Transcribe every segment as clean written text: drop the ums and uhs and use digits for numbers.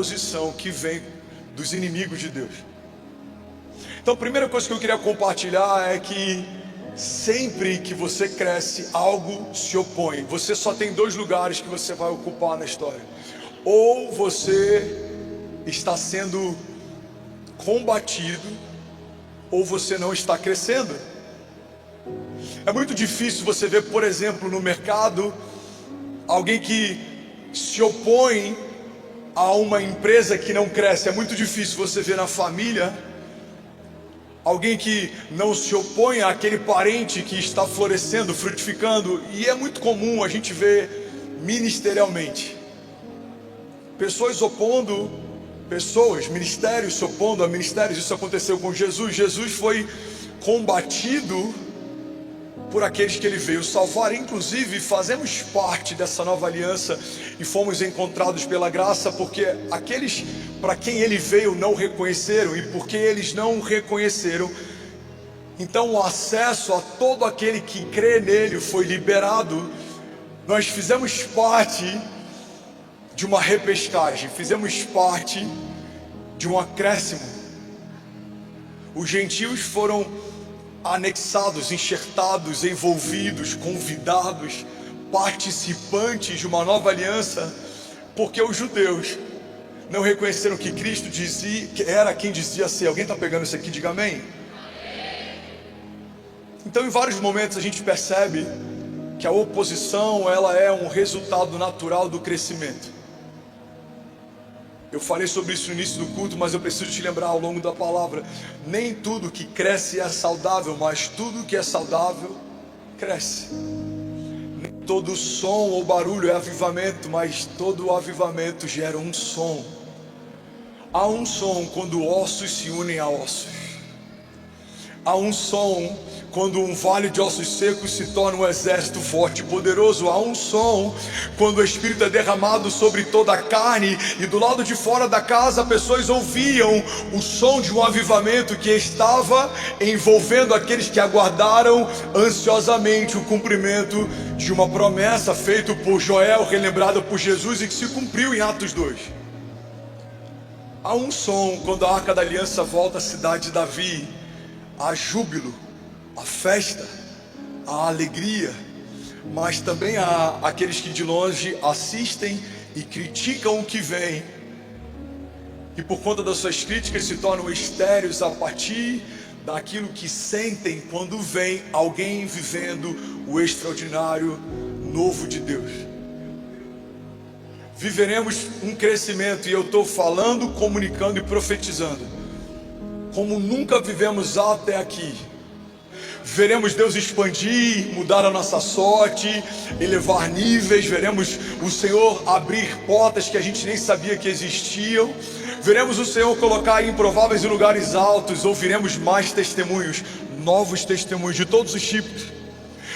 oposição que vem dos inimigos de Deus. Então a primeira coisa que eu queria compartilhar é que sempre que você cresce, algo se opõe. Você só tem dois lugares que você vai ocupar na história: ou você está sendo combatido, ou você não está crescendo. É muito difícil você ver, por exemplo, no mercado, alguém que se opõe a uma empresa que não cresce. É muito difícil você ver na família alguém que não se opõe àquele parente que está florescendo, frutificando. E é muito comum a gente ver ministerialmente pessoas opondo pessoas, ministérios se opondo a ministérios. Isso aconteceu com Jesus. Jesus foi combatido por aqueles que ele veio salvar. Inclusive fazemos parte dessa nova aliança e fomos encontrados pela graça, porque aqueles para quem ele veio não reconheceram, e porque eles não o reconheceram, então o acesso a todo aquele que crê nele foi liberado. Nós fizemos parte de uma repescagem, fizemos parte de um acréscimo. Os gentios foram anexados, enxertados, envolvidos, convidados, participantes de uma nova aliança, porque os judeus não reconheceram que Cristo dizia, que era quem dizia ser. Alguém está pegando isso aqui? Diga amém. Então em vários momentos a gente percebe que a oposição, ela é um resultado natural do crescimento. Eu falei sobre isso no início do culto, mas eu preciso te lembrar ao longo da palavra: nem tudo que cresce é saudável, mas tudo que é saudável cresce. Nem todo som ou barulho é avivamento, mas todo avivamento gera um som. Há um som quando ossos se unem a ossos. Há um som quando um vale de ossos secos se torna um exército forte e poderoso. Há um som quando o Espírito é derramado sobre toda a carne, e do lado de fora da casa pessoas ouviam o som de um avivamento que estava envolvendo aqueles que aguardaram ansiosamente o cumprimento de uma promessa feita por Joel, relembrada por Jesus e que se cumpriu em Atos 2. Há um som quando a Arca da Aliança volta à cidade de Davi. Há júbilo, há festa, há alegria, mas também há aqueles que de longe assistem e criticam o que vem, e por conta das suas críticas se tornam estéreis a partir daquilo que sentem quando vem alguém vivendo o extraordinário novo de Deus. Viveremos um crescimento, e eu estou falando, comunicando e profetizando como nunca vivemos até aqui. Veremos Deus expandir, mudar a nossa sorte, elevar níveis. Veremos o Senhor abrir portas que a gente nem sabia que existiam. Veremos o Senhor colocar improváveis em lugares altos. Ouviremos mais testemunhos, novos testemunhos de todos os tipos.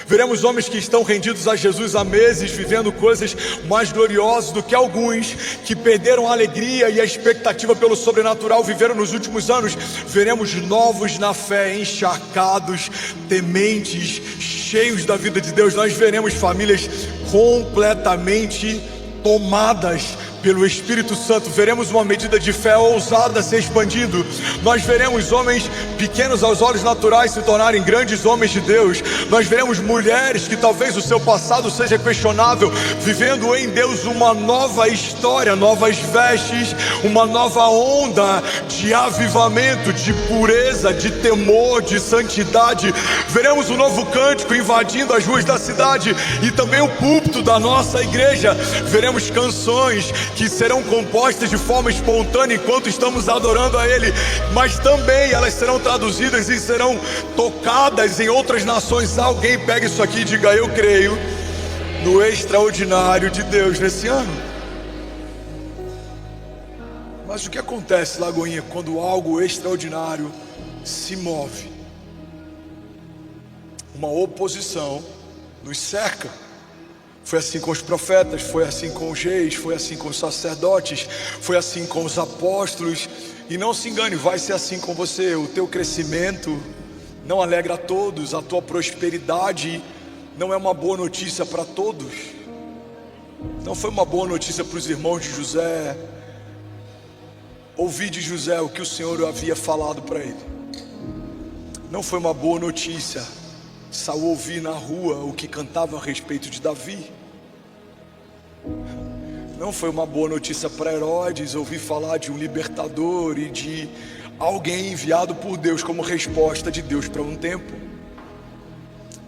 Veremos homens que estão rendidos a Jesus há meses, vivendo coisas mais gloriosas do que alguns que perderam a alegria e a expectativa pelo sobrenatural viveram nos últimos anos. Veremos novos na fé, encharcados, tementes, cheios da vida de Deus. Nós veremos famílias completamente tomadas pelo Espírito Santo. Veremos uma medida de fé ousada ser expandido. Nós veremos homens pequenos aos olhos naturais se tornarem grandes homens de Deus. Nós veremos mulheres que talvez o seu passado seja questionável, vivendo em Deus uma nova história, novas vestes, uma nova onda de avivamento, de pureza, de temor, de santidade. Veremos um novo cântico invadindo as ruas da cidade e também o púlpito da nossa igreja. Veremos canções que serão compostas de forma espontânea enquanto estamos adorando a Ele, mas também elas serão traduzidas e serão tocadas em outras nações. Alguém pega isso aqui e diga: eu creio no extraordinário de Deus nesse ano. Mas o que acontece, Lagoinha, quando algo extraordinário se move? Uma oposição nos cerca. Foi assim com os profetas, foi assim com os reis, foi assim com os sacerdotes, foi assim com os apóstolos. E não se engane, vai ser assim com você. O teu crescimento não alegra a todos, a tua prosperidade não é uma boa notícia para todos. Não foi uma boa notícia para os irmãos de José, ouvi de José o que o Senhor havia falado para ele. Não foi uma boa notícia Saul ouvir na rua o que cantava a respeito de Davi. Não foi uma boa notícia para Herodes ouvir falar de um libertador e de alguém enviado por Deus como resposta de Deus para um tempo.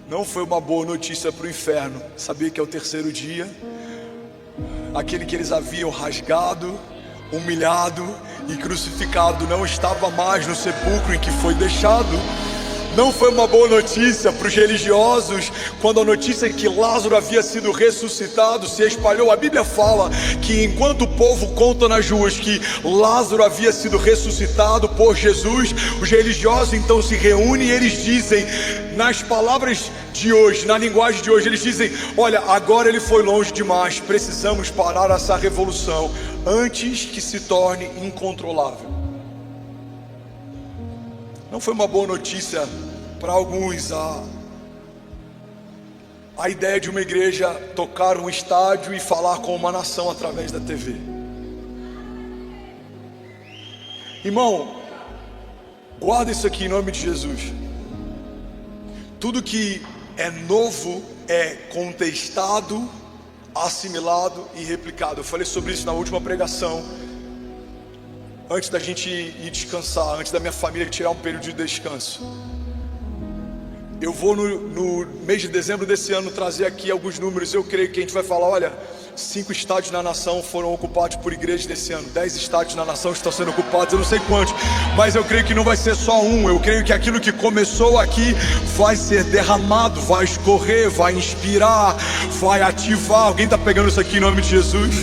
Não foi uma boa notícia para o inferno saber que ao terceiro dia, aquele que eles haviam rasgado, humilhado e crucificado não estava mais no sepulcro em que foi deixado. Não foi uma boa notícia para os religiosos quando a notícia que Lázaro havia sido ressuscitado se espalhou. A Bíblia fala que enquanto o povo conta nas ruas que Lázaro havia sido ressuscitado por Jesus, os religiosos então se reúnem e eles dizem, nas palavras de hoje, na linguagem de hoje, eles dizem: olha, agora ele foi longe demais, precisamos parar essa revolução antes que se torne incontrolável. Não foi uma boa notícia para alguns a ideia de uma igreja tocar um estádio e falar com uma nação através da TV. Irmão, guarda isso aqui em nome de Jesus. Tudo que é novo é contestado, assimilado e replicado. Eu falei sobre isso na última pregação, antes da gente ir descansar, antes da minha família tirar um período de descanso. Eu vou no mês de dezembro desse ano trazer aqui alguns números. Eu creio que a gente vai falar, olha, 5 estádios na nação foram ocupados por igrejas desse ano, 10 estádios na nação estão sendo ocupados, eu não sei quantos, mas eu creio que não vai ser só um. Eu creio que aquilo que começou aqui vai ser derramado, vai escorrer, vai inspirar, vai ativar. Alguém está pegando isso aqui em nome de Jesus?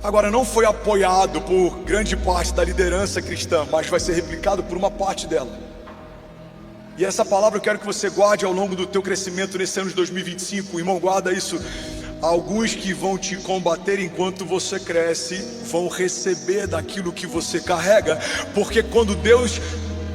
Agora, não foi apoiado por grande parte da liderança cristã, mas vai ser replicado por uma parte dela. E essa palavra eu quero que você guarde ao longo do teu crescimento nesse ano de 2025. Irmão, guarda isso. Alguns que vão te combater enquanto você cresce vão receber daquilo que você carrega. Porque quando Deus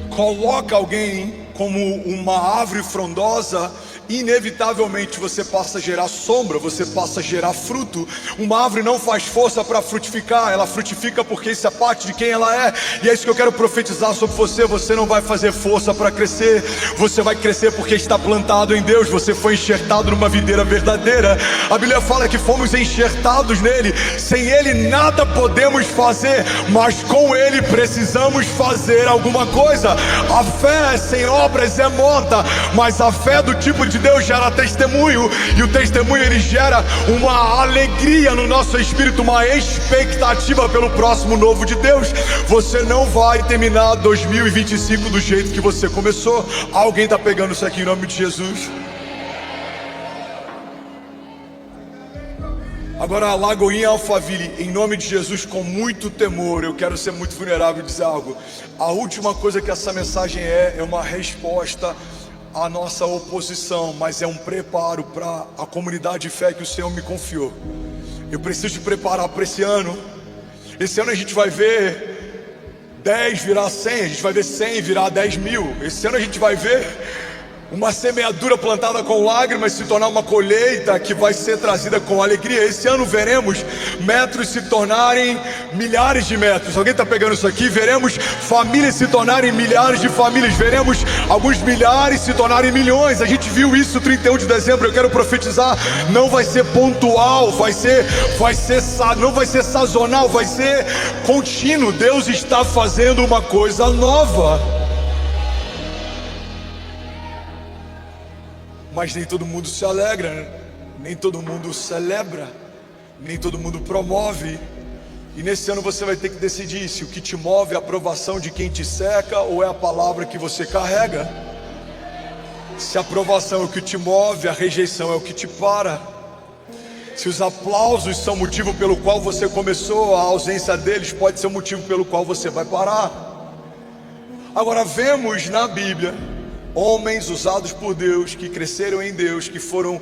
coloca alguém como uma árvore frondosa, inevitavelmente você passa a gerar sombra, você passa a gerar fruto. Uma árvore não faz força para frutificar, ela frutifica porque isso é parte de quem ela é. E é isso que eu quero profetizar sobre você. Você não vai fazer força para crescer, você vai crescer porque está plantado em Deus. Você foi enxertado numa videira verdadeira. A Bíblia fala que fomos enxertados nele. Sem ele nada podemos fazer, mas com ele precisamos fazer alguma coisa. A fé sem obras é morta, mas a fé do tipo de Deus gera testemunho, e o testemunho ele gera uma alegria no nosso espírito, uma expectativa pelo próximo novo de Deus. Você não vai terminar 2025 do jeito que você começou. Alguém está pegando isso aqui em nome de Jesus? Agora, a Lagoinha Alphaville, em nome de Jesus, com muito temor, eu quero ser muito vulnerável e dizer algo. A última coisa que essa mensagem é uma resposta à nossa oposição, mas é um preparo para a comunidade de fé que o Senhor me confiou. Eu preciso te preparar para esse ano. Esse ano a gente vai ver 10 virar 100, a gente vai ver 100 virar 10 mil. Esse ano a gente vai ver uma semeadura plantada com lágrimas se tornar uma colheita que vai ser trazida com alegria. Esse ano veremos metros se tornarem milhares de metros. Alguém está pegando isso aqui? Veremos famílias se tornarem milhares de famílias. Veremos alguns milhares se tornarem milhões. A gente viu isso 31 de dezembro. Eu quero profetizar. Não vai ser pontual, não vai ser sazonal, vai ser contínuo. Deus está fazendo uma coisa nova. Mas nem todo mundo se alegra, nem todo mundo celebra, nem todo mundo promove. E nesse ano você vai ter que decidir se o que te move é a aprovação de quem te cerca ou é a palavra que você carrega. Se a aprovação é o que te move, a rejeição é o que te para. Se os aplausos são o motivo pelo qual você começou, a ausência deles pode ser o motivo pelo qual você vai parar. Agora, vemos na Bíblia homens usados por Deus, que cresceram em Deus, que foram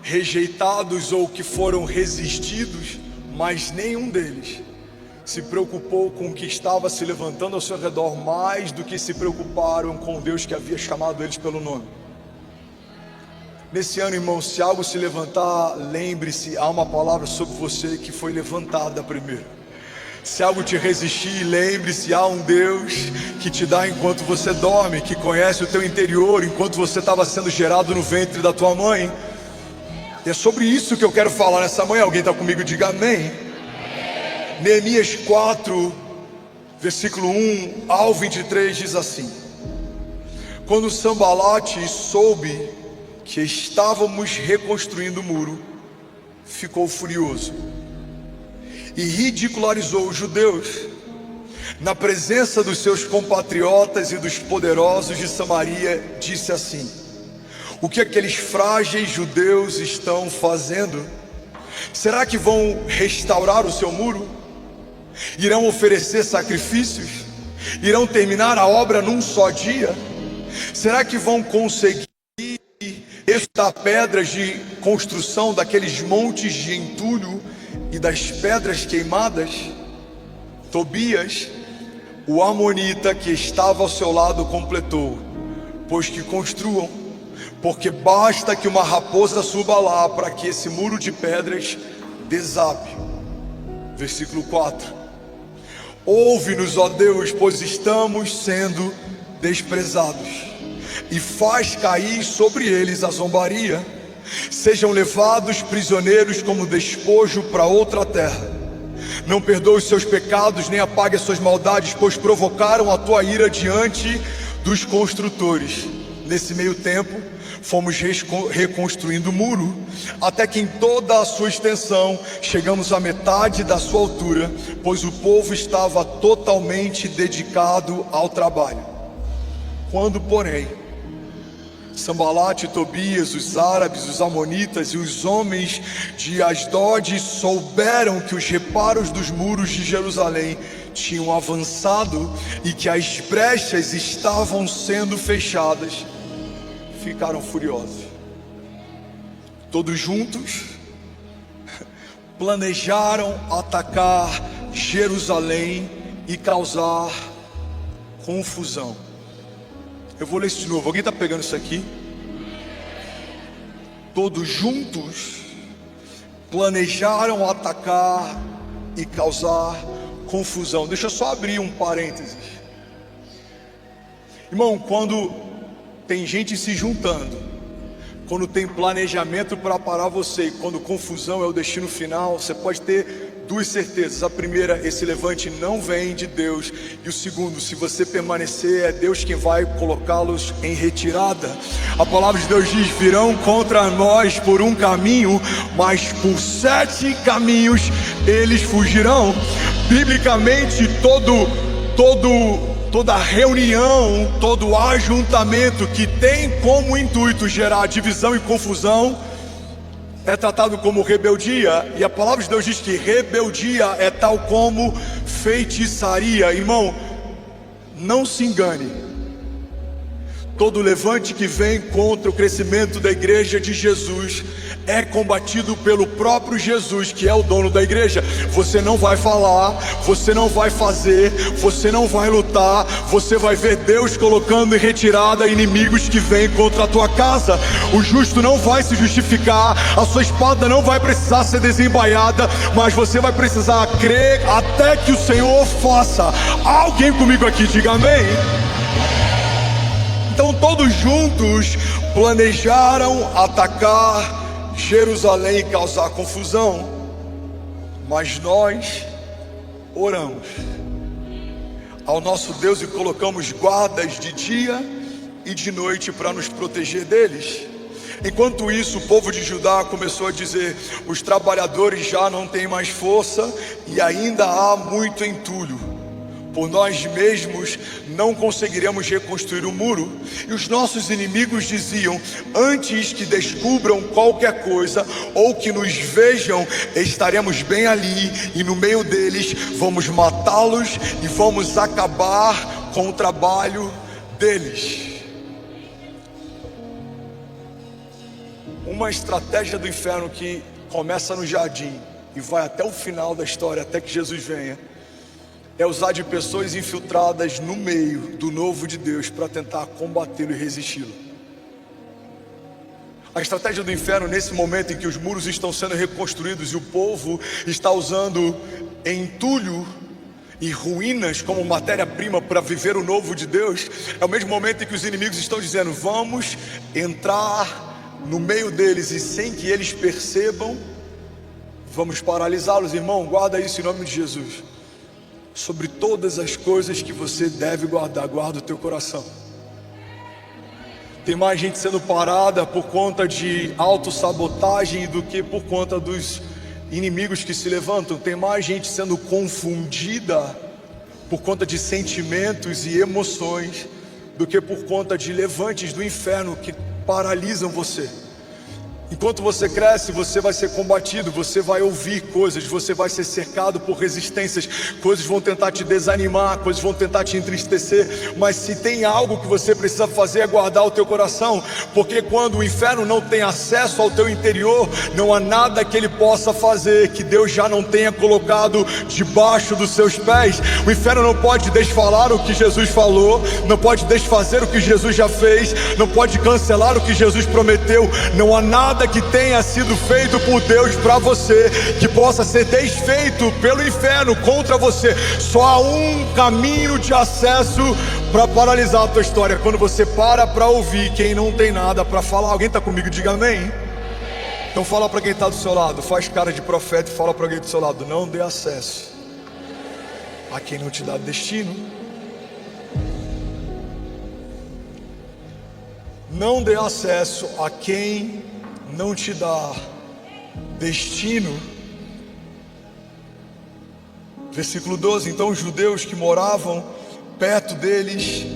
rejeitados ou que foram resistidos, mas nenhum deles se preocupou com o que estava se levantando ao seu redor mais do que se preocuparam com Deus que havia chamado eles pelo nome. Nesse ano, irmão, se algo se levantar, lembre-se, há uma palavra sobre você que foi levantada primeiro. Se algo te resistir, lembre-se, há um Deus que te dá enquanto você dorme, que conhece o teu interior enquanto você estava sendo gerado no ventre da tua mãe. E é sobre isso que eu quero falar nessa manhã. Alguém está comigo? Diga amém. Neemias 4, versículo 1 ao 23 diz assim: quando Sambalate soube que estávamos reconstruindo o muro, ficou furioso e ridicularizou os judeus na presença dos seus compatriotas e dos poderosos de Samaria. Disse assim: o que aqueles frágeis judeus estão fazendo? Será que vão restaurar o seu muro? Irão oferecer sacrifícios? Irão terminar a obra num só dia? Será que vão conseguir executar pedras de construção daqueles montes de entulho e das pedras queimadas? Tobias, o amonita que estava ao seu lado, completou: pois que construam, porque basta que uma raposa suba lá para que esse muro de pedras desabe. Versículo 4: ouve-nos, ó Deus, pois estamos sendo desprezados, e faz cair sobre eles a zombaria. Sejam levados prisioneiros como despojo para outra terra. Não perdoe os seus pecados, nem apague as suas maldades, pois provocaram a tua ira diante dos construtores. Nesse meio tempo, fomos reconstruindo o muro, até que em toda a sua extensão chegamos à metade da sua altura, pois o povo estava totalmente dedicado ao trabalho. Quando, porém, Sambalate, Tobias, os árabes, os amonitas e os homens de Asdod souberam que os reparos dos muros de Jerusalém tinham avançado e que as brechas estavam sendo fechadas, ficaram furiosos. Todos juntos planejaram atacar Jerusalém e causar confusão. Eu vou ler isso de novo. Alguém está pegando isso aqui? Todos juntos planejaram atacar e causar confusão. Deixa eu só abrir um parênteses. Irmão, quando tem gente se juntando, quando tem planejamento para parar você, e quando confusão é o destino final, você pode ter duas certezas. A primeira, esse levante não vem de Deus. E o segundo, se você permanecer, é Deus quem vai colocá-los em retirada. A palavra de Deus diz: virão contra nós por um caminho, mas por 7 caminhos eles fugirão. Biblicamente, toda reunião, todo ajuntamento que tem como intuito gerar divisão e confusão é tratado como rebeldia. E a palavra de Deus diz que rebeldia é tal como feitiçaria. Irmão, não se engane. Todo levante que vem contra o crescimento da igreja de Jesus é combatido pelo próprio Jesus, que é o dono da igreja. Você não vai falar, você não vai fazer, você não vai lutar, você vai ver Deus colocando em retirada inimigos que vêm contra a tua casa. O justo não vai se justificar, a sua espada não vai precisar ser desembaiada, mas você vai precisar crer até que o Senhor faça. Alguém comigo aqui, diga amém. Então todos juntos planejaram atacar Jerusalém e causar confusão, mas nós oramos ao nosso Deus e colocamos guardas de dia e de noite para nos proteger deles. Enquanto isso, o povo de Judá começou a dizer: os trabalhadores já não têm mais força e ainda há muito entulho. Por nós mesmos não conseguiremos reconstruir o muro. E os nossos inimigos diziam: antes que descubram qualquer coisa ou que nos vejam, estaremos bem ali e no meio deles vamos matá-los e vamos acabar com o trabalho deles. Uma estratégia do inferno que começa no jardim e vai até o final da história, até que Jesus venha, é usar de pessoas infiltradas no meio do novo de Deus para tentar combatê-lo e resisti-lo. A estratégia do inferno, nesse momento em que os muros estão sendo reconstruídos e o povo está usando entulho e ruínas como matéria-prima para viver o novo de Deus, é o mesmo momento em que os inimigos estão dizendo: vamos entrar no meio deles e sem que eles percebam, vamos paralisá-los. Irmão, guarda isso em nome de Jesus. Sobre todas as coisas que você deve guardar, guarda o teu coração. Tem mais gente sendo parada por conta de autossabotagem do que por conta dos inimigos que se levantam. Tem mais gente sendo confundida por conta de sentimentos e emoções do que por conta de levantes do inferno que paralisam você. Enquanto você cresce, você vai ser combatido, você vai ouvir coisas, você vai ser cercado por resistências, coisas vão tentar te desanimar, coisas vão tentar te entristecer, mas se tem algo que você precisa fazer é guardar o teu coração, porque quando o inferno não tem acesso ao teu interior, não há nada que ele possa fazer que Deus já não tenha colocado debaixo dos seus pés. O inferno não pode desfalar o que Jesus falou, não pode desfazer o que Jesus já fez, não pode cancelar o que Jesus prometeu. Não há nada que tenha sido feito por Deus para você que possa ser desfeito pelo inferno contra você. Só há um caminho de acesso para paralisar a tua história: quando você para ouvir quem não tem nada para falar. Alguém está comigo? Diga amém. Então fala para quem está do seu lado, faz cara de profeta e fala para alguém do seu lado: não dê acesso a quem não te dá destino. Não dê acesso a quem não te dá destino. Versículo 12: então os judeus que moravam perto deles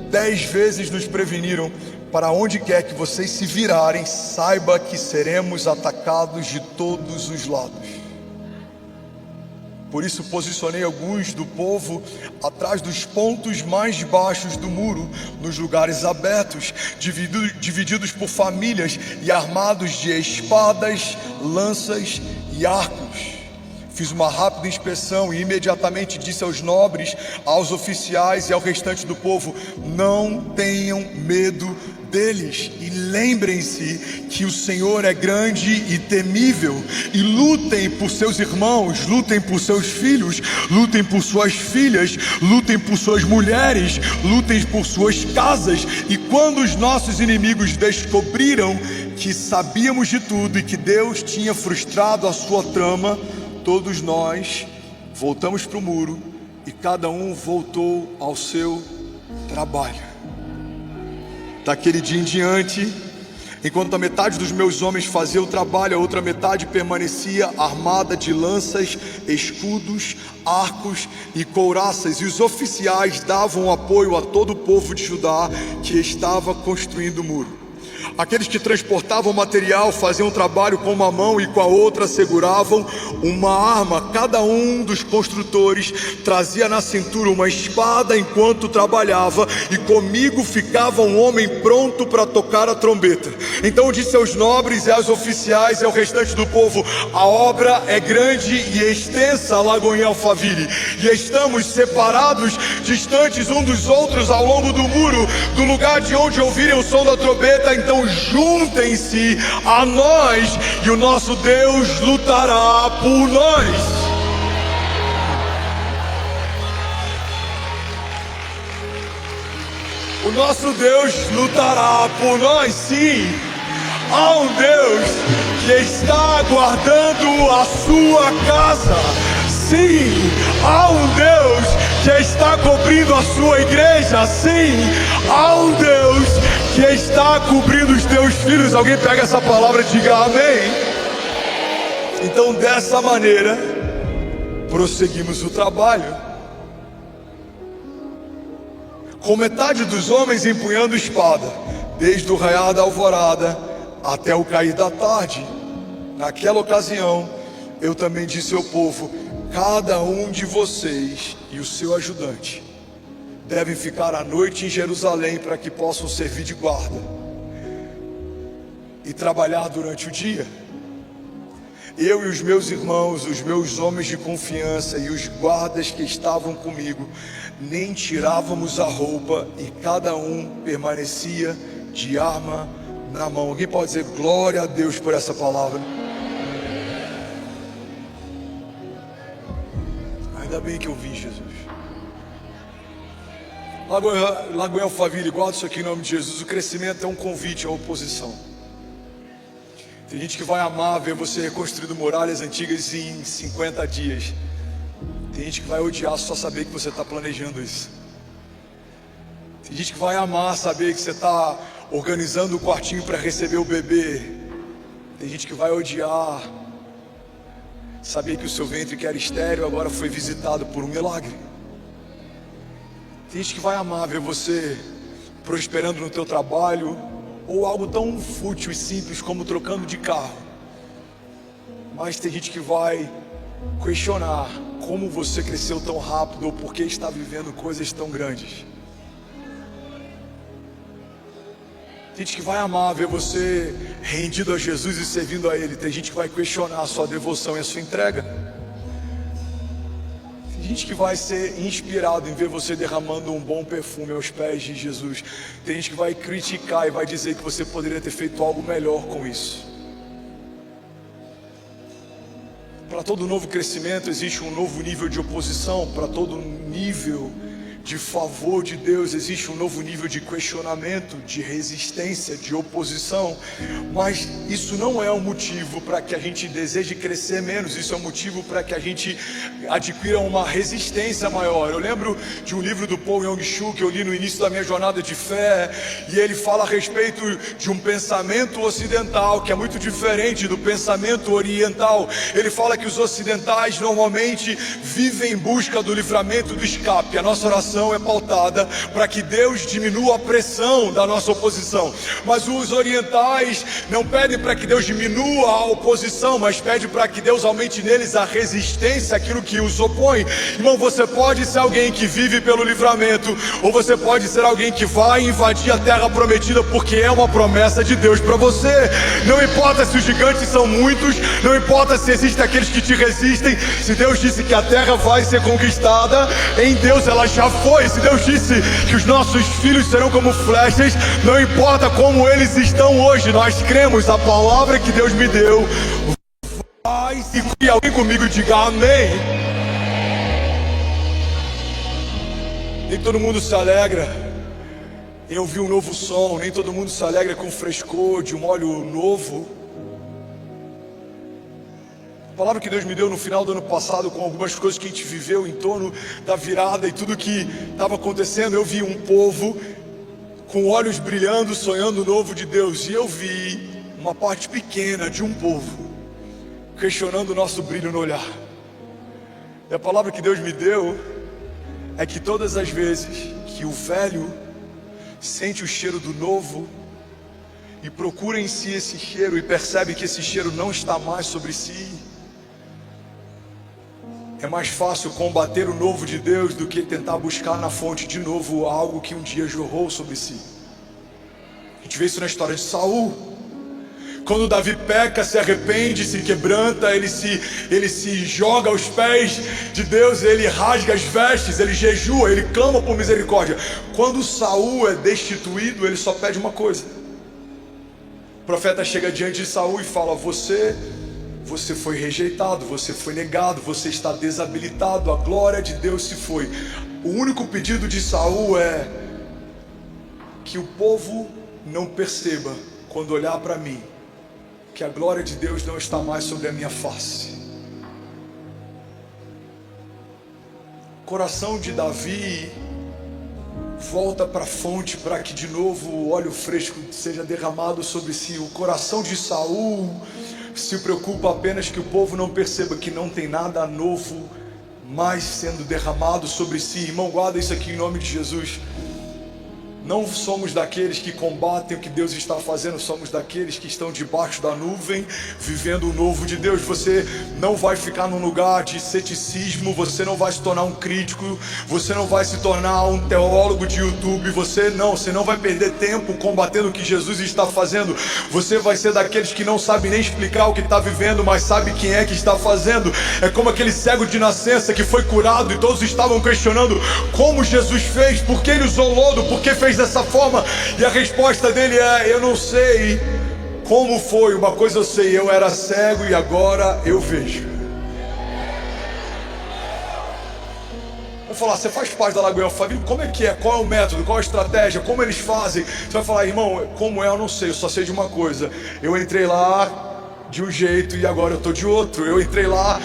10 vezes nos preveniram: para onde quer que vocês se virarem, saiba que seremos atacados de todos os lados. Por isso posicionei alguns do povo atrás dos pontos mais baixos do muro, nos lugares abertos, divididos por famílias e armados de espadas, lanças e arcos. Fiz uma rápida inspeção e imediatamente disse aos nobres, aos oficiais e ao restante do povo: não tenham medo deles, e lembrem-se que o Senhor é grande e temível, e lutem por seus irmãos, lutem por seus filhos, lutem por suas filhas, lutem por suas mulheres, lutem por suas casas. E quando os nossos inimigos descobriram que sabíamos de tudo e que Deus tinha frustrado a sua trama, todos nós voltamos para o muro e cada um voltou ao seu trabalho. Daquele dia em diante, enquanto a metade dos meus homens fazia o trabalho, a outra metade permanecia armada de lanças, escudos, arcos e couraças, e os oficiais davam apoio a todo o povo de Judá que estava construindo o muro. Aqueles que transportavam material faziam um trabalho com uma mão e com a outra seguravam uma arma. Cada um dos construtores trazia na cintura uma espada enquanto trabalhava, e comigo ficava um homem pronto para tocar a trombeta. Então disse aos nobres e aos oficiais e ao restante do povo: a obra é grande e extensa, Lagoinha Alphaville, e estamos separados, distantes uns dos outros ao longo do muro, do lugar de onde ouvirem o som da trombeta. Então juntem-se a nós e o nosso Deus lutará por nós. O nosso Deus lutará por nós, sim. Há um Deus que está guardando a sua casa. Sim, há um Deus que está cobrindo a sua igreja. Sim, há um Deus que está cobrindo os teus filhos. Alguém pega essa palavra e diga amém. Então, dessa maneira, prosseguimos o trabalho, com metade dos homens empunhando espada, desde o raiar da alvorada até o cair da tarde. Naquela ocasião, eu também disse ao povo: cada um de vocês e o seu ajudante devem ficar à noite em Jerusalém para que possam servir de guarda e trabalhar durante o dia. Eu e os meus irmãos, os meus homens de confiança e os guardas que estavam comigo, nem tirávamos a roupa, e cada um permanecia de arma na mão. Alguém pode dizer glória a Deus por essa palavra? Ainda bem que eu vi, Jesus. Lagoinha Alphaville, guarda isso aqui em nome de Jesus. O crescimento é um convite à oposição. Tem gente que vai amar ver você reconstruindo muralhas antigas em 50 dias. Tem gente que vai odiar só saber que você está planejando isso. Tem gente que vai amar saber que você está organizando o quartinho para receber o bebê. Tem gente que vai odiar saber que o seu ventre, que era estéril, agora foi visitado por um milagre. Tem gente que vai amar ver você prosperando no teu trabalho, ou algo tão fútil e simples como trocando de carro. Mas tem gente que vai questionar como você cresceu tão rápido ou por que está vivendo coisas tão grandes. Tem gente que vai amar ver você rendido a Jesus e servindo a Ele. Tem gente que vai questionar a sua devoção e a sua entrega. Tem gente que vai ser inspirado em ver você derramando um bom perfume aos pés de Jesus. Tem gente que vai criticar e vai dizer que você poderia ter feito algo melhor com isso. Para todo novo crescimento existe um novo nível de oposição. Para todo nível de favor de Deus existe um novo nível de questionamento, de resistência, de oposição. Mas isso não é um motivo para que a gente deseje crescer menos. Isso é um motivo para que a gente adquira uma resistência maior. Eu lembro de um livro do Paul Yong-Soo que eu li no início da minha jornada de fé, e ele fala a respeito de um pensamento ocidental que é muito diferente do pensamento oriental. Ele fala que os ocidentais normalmente vivem em busca do livramento, do escape. A nossa oração é pautada para que Deus diminua a pressão da nossa oposição. Mas os orientais não pedem para que Deus diminua a oposição, mas pedem para que Deus aumente neles a resistência àquilo que os opõe. Irmão, você pode ser alguém que vive pelo livramento, ou você pode ser alguém que vai invadir a terra prometida, porque é uma promessa de Deus para você. Não importa se os gigantes são muitos, não importa se existem aqueles que te resistem. Se Deus disse que a terra vai ser conquistada, em Deus ela já foi. Se Deus disse que os nossos filhos serão como flechas, não importa como eles estão hoje, nós cremos a palavra que Deus me deu. Vai, se alguém comigo diga amém. Nem todo mundo se alegra em ouvir um novo som, nem todo mundo se alegra com o frescor de um óleo novo. A palavra que Deus me deu no final do ano passado, com algumas coisas que a gente viveu em torno da virada e tudo que estava acontecendo, eu vi um povo com olhos brilhando, sonhando o novo de Deus. E eu vi uma parte pequena de um povo questionando o nosso brilho no olhar. E a palavra que Deus me deu é que todas as vezes que o velho sente o cheiro do novo e procura em si esse cheiro e percebe que esse cheiro não está mais sobre si, é mais fácil combater o novo de Deus do que tentar buscar na fonte de novo algo que um dia jorrou sobre si. A gente vê isso na história de Saul. Quando Davi peca, se arrepende, se quebranta, ele se joga aos pés de Deus, ele rasga as vestes, ele jejua, ele clama por misericórdia. Quando Saul é destituído, ele só pede uma coisa. O profeta chega diante de Saul e fala: Você foi rejeitado, você foi negado, você está desabilitado, a glória de Deus se foi. O único pedido de Saul é que o povo não perceba, quando olhar para mim, que a glória de Deus não está mais sobre a minha face. O coração de Davi volta para a fonte para que de novo o óleo fresco seja derramado sobre si. O coração de Saul se preocupa apenas que o povo não perceba que não tem nada novo mais sendo derramado sobre si. Irmão, guarda isso aqui em nome de Jesus. Não somos daqueles que combatem o que Deus está fazendo, somos daqueles que estão debaixo da nuvem, vivendo o novo de Deus. Você não vai ficar num lugar de ceticismo, você não vai se tornar um crítico, você não vai se tornar um teólogo de YouTube, você não vai perder tempo combatendo o que Jesus está fazendo. Você vai ser daqueles que não sabe nem explicar o que está vivendo, mas sabe quem é que está fazendo. É como aquele cego de nascença que foi curado e todos estavam questionando como Jesus fez, por que ele usou lodo, por que fez dessa forma? E a resposta dele é: eu não sei como foi, uma coisa eu sei, eu era cego e agora eu vejo. Vou falar, você faz parte da Lagoinha Alphaville, como é que é? Qual é o método? Qual é a estratégia? Como eles fazem? Você vai falar, irmão, como é? Eu não sei, eu só sei de uma coisa. Eu entrei lá de um jeito e agora eu tô de outro. Eu entrei lá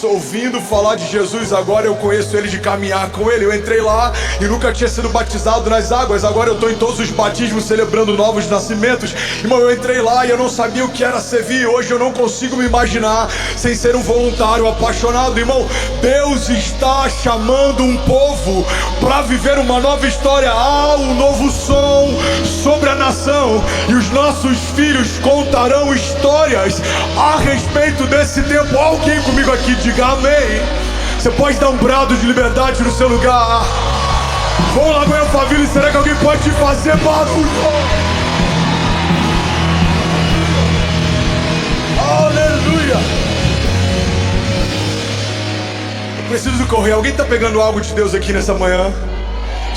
ouvindo falar de Jesus, agora eu conheço ele de caminhar com ele. Eu entrei lá e nunca tinha sido batizado nas águas, agora eu tô em todos os batismos celebrando novos nascimentos. Irmão, eu entrei lá e eu não sabia o que era servir. Hoje eu não consigo me imaginar sem ser um voluntário apaixonado. Irmão, Deus está chamando um povo para viver uma nova história. Há um novo som sobre a nação e os nossos filhos contarão histórias a respeito desse tempo. Alguém comigo aqui diga amém. Você pode dar um brado de liberdade no seu lugar. Vamos lá, Lagoinha Alphaville, será que alguém pode fazer barulho? Aleluia. Eu preciso correr. Alguém está pegando algo de Deus aqui nessa manhã?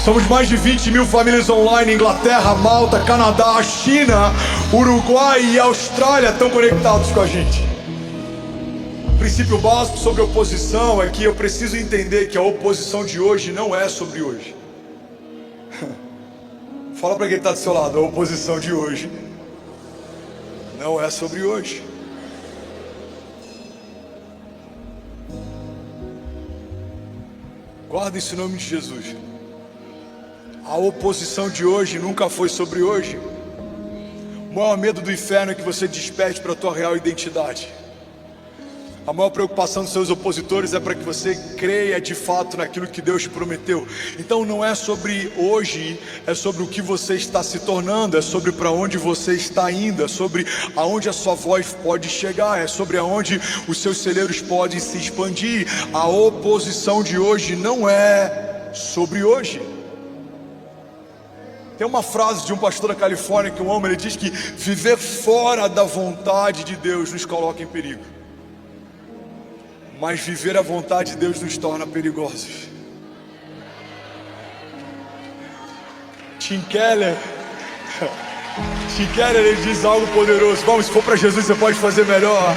Somos mais de 20 mil famílias online. Inglaterra, Malta, Canadá, China, Uruguai e Austrália estão conectados com a gente. O princípio básico sobre oposição é que eu preciso entender que a oposição de hoje não é sobre hoje. Fala para quem está do seu lado, a oposição de hoje não é sobre hoje. Guarda isso em nome de Jesus. A oposição de hoje nunca foi sobre hoje. O maior medo do inferno é que você desperte para a tua real identidade. A maior preocupação dos seus opositores é para que você creia de fato naquilo que Deus te prometeu. Então não é sobre hoje, é sobre o que você está se tornando, é sobre para onde você está indo, é sobre aonde a sua voz pode chegar, é sobre aonde os seus celeiros podem se expandir. A oposição de hoje não é sobre hoje. Tem uma frase de um pastor da Califórnia que eu amo, ele diz que viver fora da vontade de Deus nos coloca em perigo, mas viver a vontade de Deus nos torna perigosos. Tim Keller, ele diz algo poderoso. Vamos, se for para Jesus você pode fazer melhor.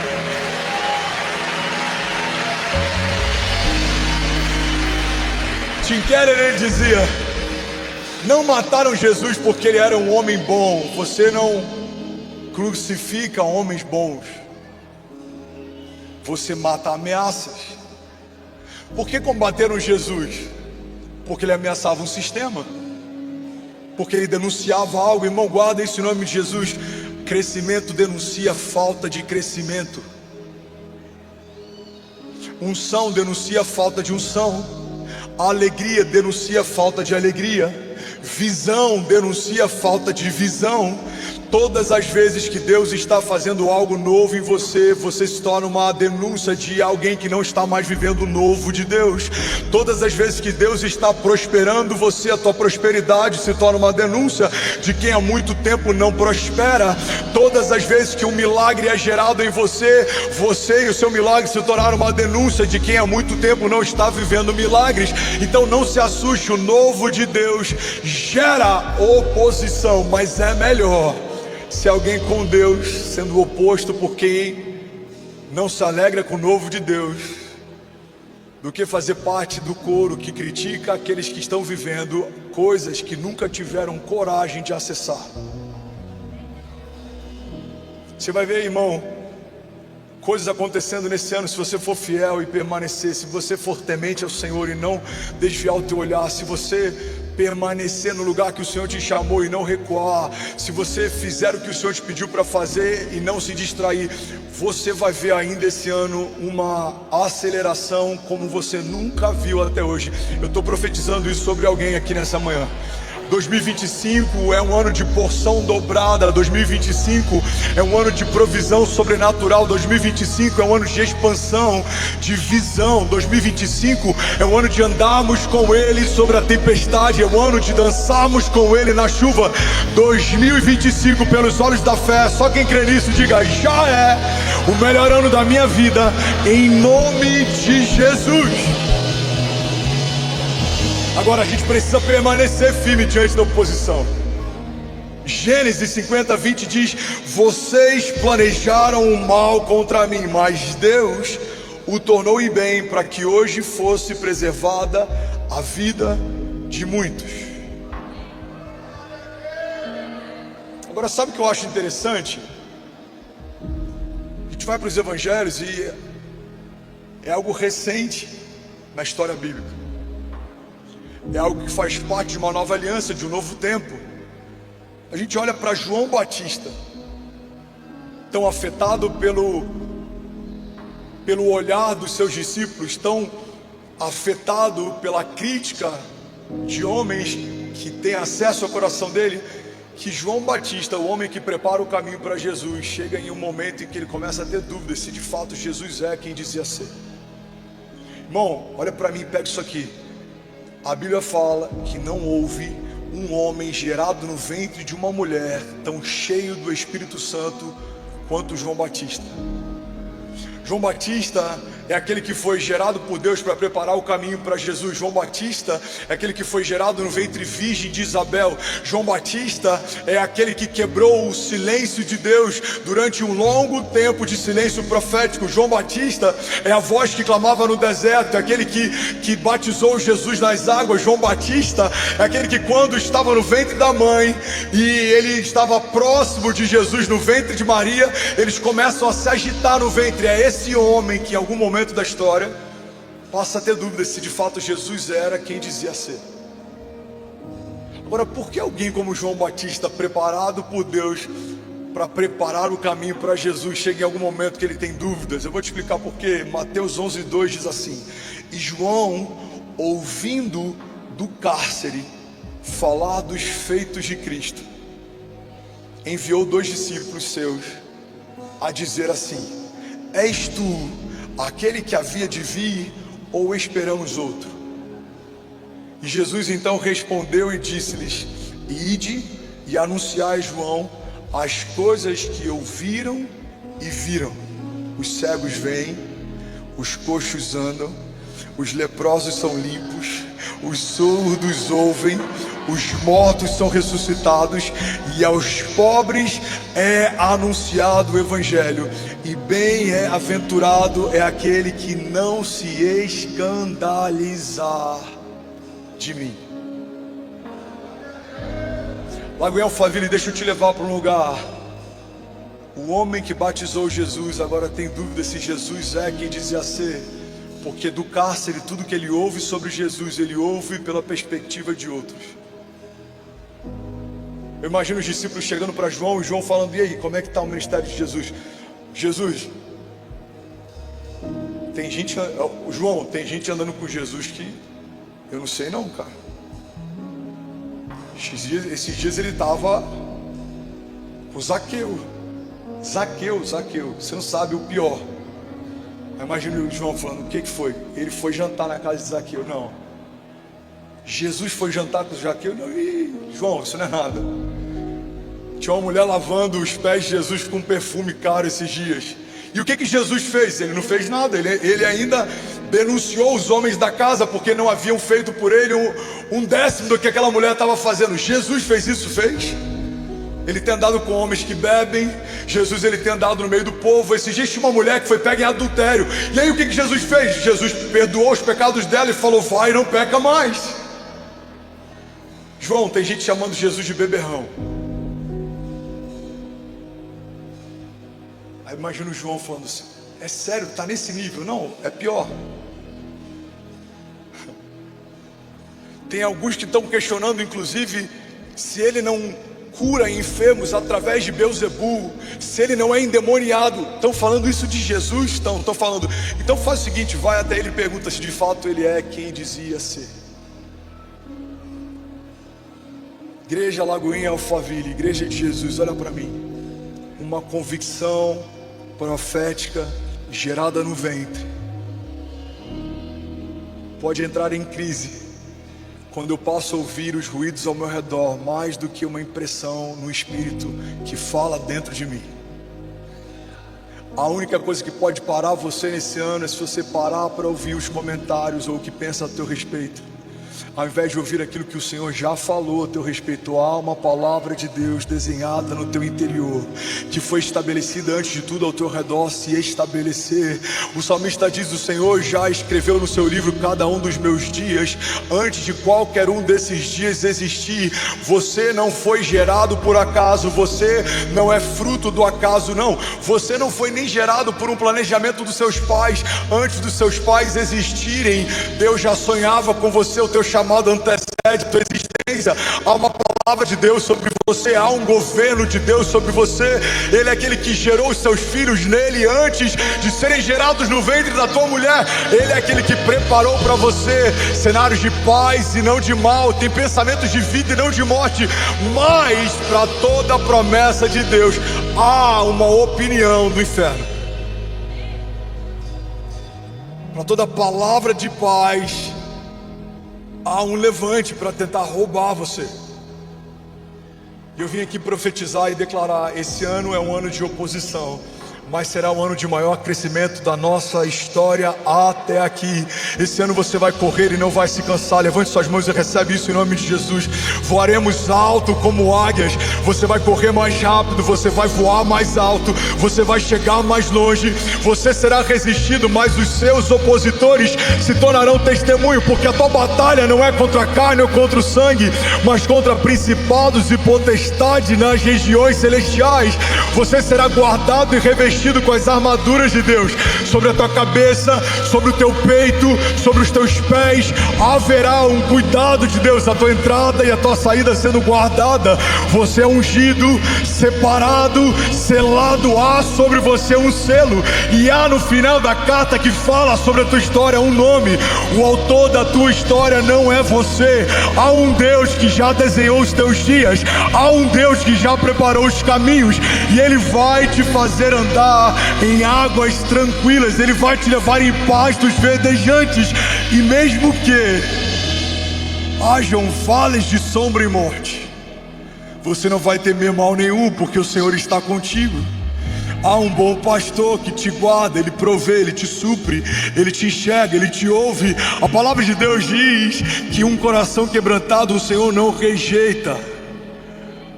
Tim Keller, ele dizia: não mataram Jesus porque ele era um homem bom. Você não crucifica homens bons, você mata ameaças. Por que combateram Jesus? Porque ele ameaçava um sistema, porque ele denunciava algo. Irmão, guarda isso em nome de Jesus. Crescimento denuncia falta de crescimento. Unção denuncia falta de unção. Alegria denuncia falta de alegria. Visão denuncia falta de visão. Todas as vezes que Deus está fazendo algo novo em você, você se torna uma denúncia de alguém que não está mais vivendo o novo de Deus. Todas as vezes que Deus está prosperando você, a tua prosperidade se torna uma denúncia de quem há muito tempo não prospera. Todas as vezes que um milagre é gerado em você, você e o seu milagre se tornaram uma denúncia de quem há muito tempo não está vivendo milagres. Então não se assuste, o novo de Deus gera oposição, mas é melhor se alguém com Deus sendo o oposto por quem não se alegra com o novo de Deus, do que fazer parte do coro que critica aqueles que estão vivendo coisas que nunca tiveram coragem de acessar. Você vai ver, irmão, coisas acontecendo nesse ano, se você for fiel e permanecer, se você for temente ao Senhor e não desviar o teu olhar, se você permanecer no lugar que o Senhor te chamou e não recuar, se você fizer o que o Senhor te pediu para fazer e não se distrair, você vai ver ainda esse ano uma aceleração como você nunca viu até hoje. Eu estou profetizando isso sobre alguém aqui nessa manhã. 2025 é um ano de porção dobrada. 2025 é um ano de provisão sobrenatural. 2025 é um ano de expansão, de visão. 2025 é um ano de andarmos com Ele sobre a tempestade. É um ano de dançarmos com Ele na chuva. 2025 pelos olhos da fé. Só quem crê nisso diga: já é o melhor ano da minha vida, em nome de Jesus. Agora a gente precisa permanecer firme diante da oposição. Gênesis 50:20 diz: vocês planejaram o mal contra mim, mas Deus o tornou em bem, para que hoje fosse preservada a vida de muitos. Agora, sabe o que eu acho interessante? A gente vai para os evangelhos e é algo recente na história bíblica. É algo que faz parte de uma nova aliança, de um novo tempo. A gente olha para João Batista, tão afetado pelo olhar dos seus discípulos, tão afetado pela crítica de homens que têm acesso ao coração dele, que João Batista, o homem que prepara o caminho para Jesus, chega em um momento em que ele começa a ter dúvidas se de fato Jesus é quem dizia ser. Irmão, olha para mim, pega isso aqui. A Bíblia fala que não houve um homem gerado no ventre de uma mulher tão cheio do Espírito Santo quanto João Batista. João Batista é aquele que foi gerado por Deus para preparar o caminho para Jesus. João Batista é aquele que foi gerado no ventre virgem de Isabel. João Batista é aquele que quebrou o silêncio de Deus durante um longo tempo de silêncio profético. João Batista é a voz que clamava no deserto, é aquele que batizou Jesus nas águas. João Batista é aquele que, quando estava no ventre da mãe e ele estava próximo de Jesus no ventre de Maria, eles começam a se agitar no ventre. É esse homem que em algum momento da história passa a ter dúvidas se de fato Jesus era quem dizia ser. Agora, por que alguém como João Batista, preparado por Deus para preparar o caminho para Jesus, chega em algum momento que ele tem dúvidas? Eu vou te explicar por quê. Mateus 11:2 diz assim: e João, ouvindo do cárcere falar dos feitos de Cristo, enviou 2 discípulos seus a dizer assim: és tu aquele que havia de vir, ou esperamos outro? E Jesus então respondeu e disse-lhes: ide e anunciai a João as coisas que ouviram e viram. Os cegos veem, os coxos andam, os leprosos são limpos, os surdos ouvem, os mortos são ressuscitados, e aos pobres é anunciado o Evangelho. E bem-aventurado é aquele que não se escandalizar de mim. Lago em Alphaville, deixa eu te levar para um lugar. O homem que batizou Jesus agora tem dúvida se Jesus é quem dizia ser, porque do cárcere tudo que ele ouve sobre Jesus, ele ouve pela perspectiva de outros. Eu imagino os discípulos chegando para João, e João falando: e aí, como é que está o ministério de Jesus? Jesus, tem gente, João, tem gente andando com Jesus que eu não sei não, cara. Esses dias ele estava com Zaqueu, você não sabe o pior. Imagina o João falando: o que foi? Ele foi jantar na casa de Zaqueu. Não, Jesus foi jantar com Zaqueu. Não, João, isso não é nada. Tinha uma mulher lavando os pés de Jesus com perfume caro esses dias. E o que Jesus fez? Ele não fez nada. Ele ainda denunciou os homens da casa, porque não haviam feito por ele um décimo do que aquela mulher estava fazendo. Jesus fez isso? Fez. Ele tem andado com homens que bebem. Jesus, ele tem andado no meio do povo. Esse dia tinha uma mulher que foi pega em adultério. E aí o que Jesus fez? Jesus perdoou os pecados dela e falou: vai, não peca mais. João, tem gente chamando Jesus de beberrão. Aí imagina o João falando assim: é sério, está nesse nível? Não, é pior. Tem alguns que estão questionando, inclusive, se ele não cura enfermos através de Beelzebul, se ele não é endemoniado. Estão falando isso de Jesus? Estão falando. Então faz o seguinte, vai até ele e pergunta se de fato ele é quem dizia ser. Igreja Lagoinha Alphaville, Igreja de Jesus, olha para mim. Uma convicção profética gerada no ventre pode entrar em crise quando eu passo a ouvir os ruídos ao meu redor mais do que uma impressão no espírito que fala dentro de mim. A única coisa que pode parar você nesse ano é se você parar para ouvir os comentários ou o que pensa a teu respeito. ao invés de ouvir aquilo que o Senhor já falou a teu respeito, há uma palavra de Deus desenhada no teu interior, que foi estabelecida antes de tudo ao teu redor se estabelecer. O salmista diz: o Senhor já escreveu no seu livro cada um dos meus dias, antes de qualquer um desses dias existir. Você não foi gerado por acaso, você não é fruto do acaso, não. Você não foi nem gerado por um planejamento dos seus pais. Antes dos seus pais existirem, Deus já sonhava com você. O teu chamado antecede a tua existência. Há uma palavra de Deus sobre você, há um governo de Deus sobre você. Ele é aquele que gerou os seus filhos nele antes de serem gerados no ventre da tua mulher. Ele é aquele que preparou para você cenários de paz e não de mal, tem pensamentos de vida e não de morte. Mas para toda a promessa de Deus há uma opinião do inferno. Para toda palavra de paz há um levante para tentar roubar você. Eu vim aqui profetizar e declarar: esse ano é um ano de oposição, mas será um ano de maior crescimento da nossa história até aqui. Esse ano você vai correr e não vai se cansar. Levante suas mãos e recebe isso em nome de Jesus. Voaremos alto como águias. Você vai correr mais rápido, você vai voar mais alto, você vai chegar mais longe. Você será resistido, mas os seus opositores se tornarão testemunho, porque a tua batalha não é contra a carne ou contra o sangue, mas contra principados e potestades nas regiões celestiais. Você será guardado e revestido com as armaduras de Deus sobre a tua cabeça, sobre o teu peito, sobre os teus pés. Haverá um cuidado de Deus, a tua entrada e a tua saída sendo guardada. Você é ungido, separado, selado. Há sobre você um selo, e há no final da carta que fala sobre a tua história um nome. O autor da tua história não é você. Há um Deus que já desenhou os teus dias, há um Deus que já preparou os caminhos, e Ele vai te fazer andar em águas tranquilas. Ele vai te levar em pastos verdejantes. E mesmo que hajam vales de sombra e morte, você não vai temer mal nenhum, porque o Senhor está contigo. Há um bom pastor que te guarda, Ele provê, Ele te supre, Ele te enxerga, Ele te ouve. A palavra de Deus diz que um coração quebrantado o Senhor não rejeita.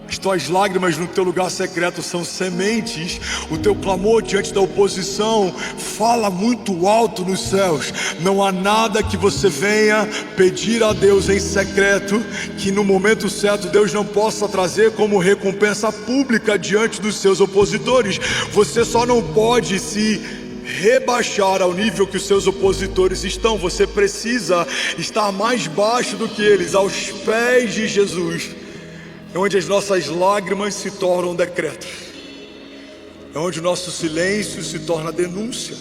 As tuas lágrimas no teu lugar secreto são sementes. O teu clamor diante da oposição fala muito alto nos céus. Não há nada que você venha pedir a Deus em secreto que no momento certo Deus não possa trazer como recompensa pública diante dos seus opositores. Você só não pode se rebaixar ao nível que os seus opositores estão. Você precisa estar mais baixo do que eles, aos pés de Jesus. É onde as nossas lágrimas se tornam decretos, é onde o nosso silêncio se torna denúncia,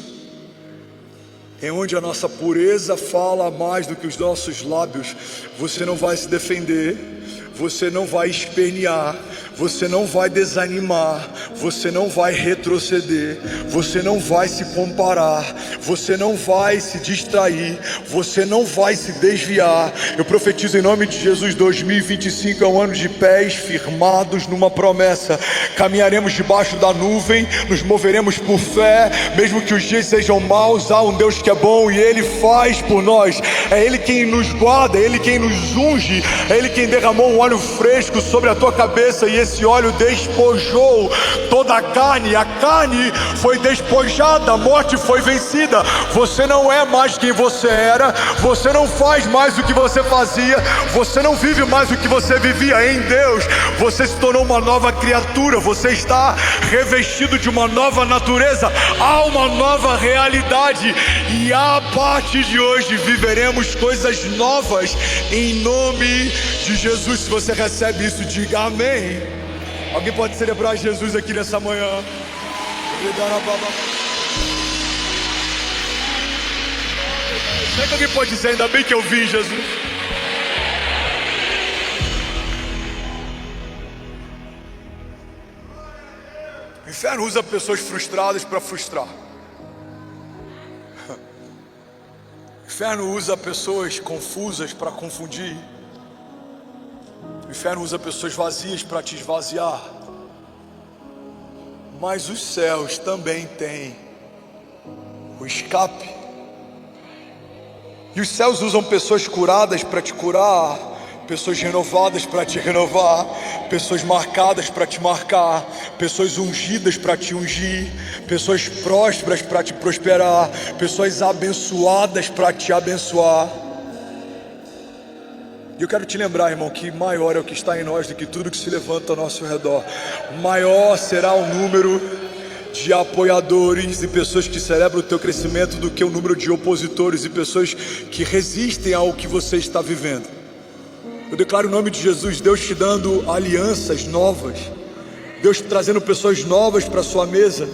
é onde a nossa pureza fala mais do que os nossos lábios. Você não vai se defender, você não vai espernear, você não vai desanimar, você não vai retroceder, você não vai se comparar, você não vai se distrair, você não vai se desviar. Eu profetizo em nome de Jesus: 2025 é um ano de pés firmados numa promessa. Caminharemos debaixo da nuvem, nos moveremos por fé, mesmo que os dias sejam maus. Há um Deus que é bom e Ele faz por nós. É Ele quem nos guarda, é Ele quem nos unge, é Ele quem derramou um óleo fresco sobre a tua cabeça, e esse óleo despojou toda a carne foi despojada, a morte foi vencida. Você não é mais quem você era, você não faz mais o que você fazia, você não vive mais o que você vivia. Em Deus você se tornou uma nova criatura, você está revestido de uma nova natureza, há uma nova realidade, e a partir de hoje viveremos coisas novas em nome de Jesus. Se você recebe isso, diga amém. Alguém pode celebrar Jesus aqui nessa manhã? Será que alguém pode dizer: ainda bem que eu vi Jesus? O inferno usa pessoas frustradas para frustrar. O inferno usa pessoas confusas para confundir. O inferno usa pessoas vazias para te esvaziar. Mas os céus também têm o escape. E os céus usam pessoas curadas para te curar, pessoas renovadas para te renovar, pessoas marcadas para te marcar, pessoas ungidas para te ungir, pessoas prósperas para te prosperar, pessoas abençoadas para te abençoar. E eu quero te lembrar, irmão, que maior é o que está em nós do que tudo que se levanta ao nosso redor. Maior será o número de apoiadores e pessoas que celebram o teu crescimento do que o número de opositores e pessoas que resistem ao que você está vivendo. Eu declaro o nome de Jesus, Deus te dando alianças novas, Deus trazendo pessoas novas para a sua mesa,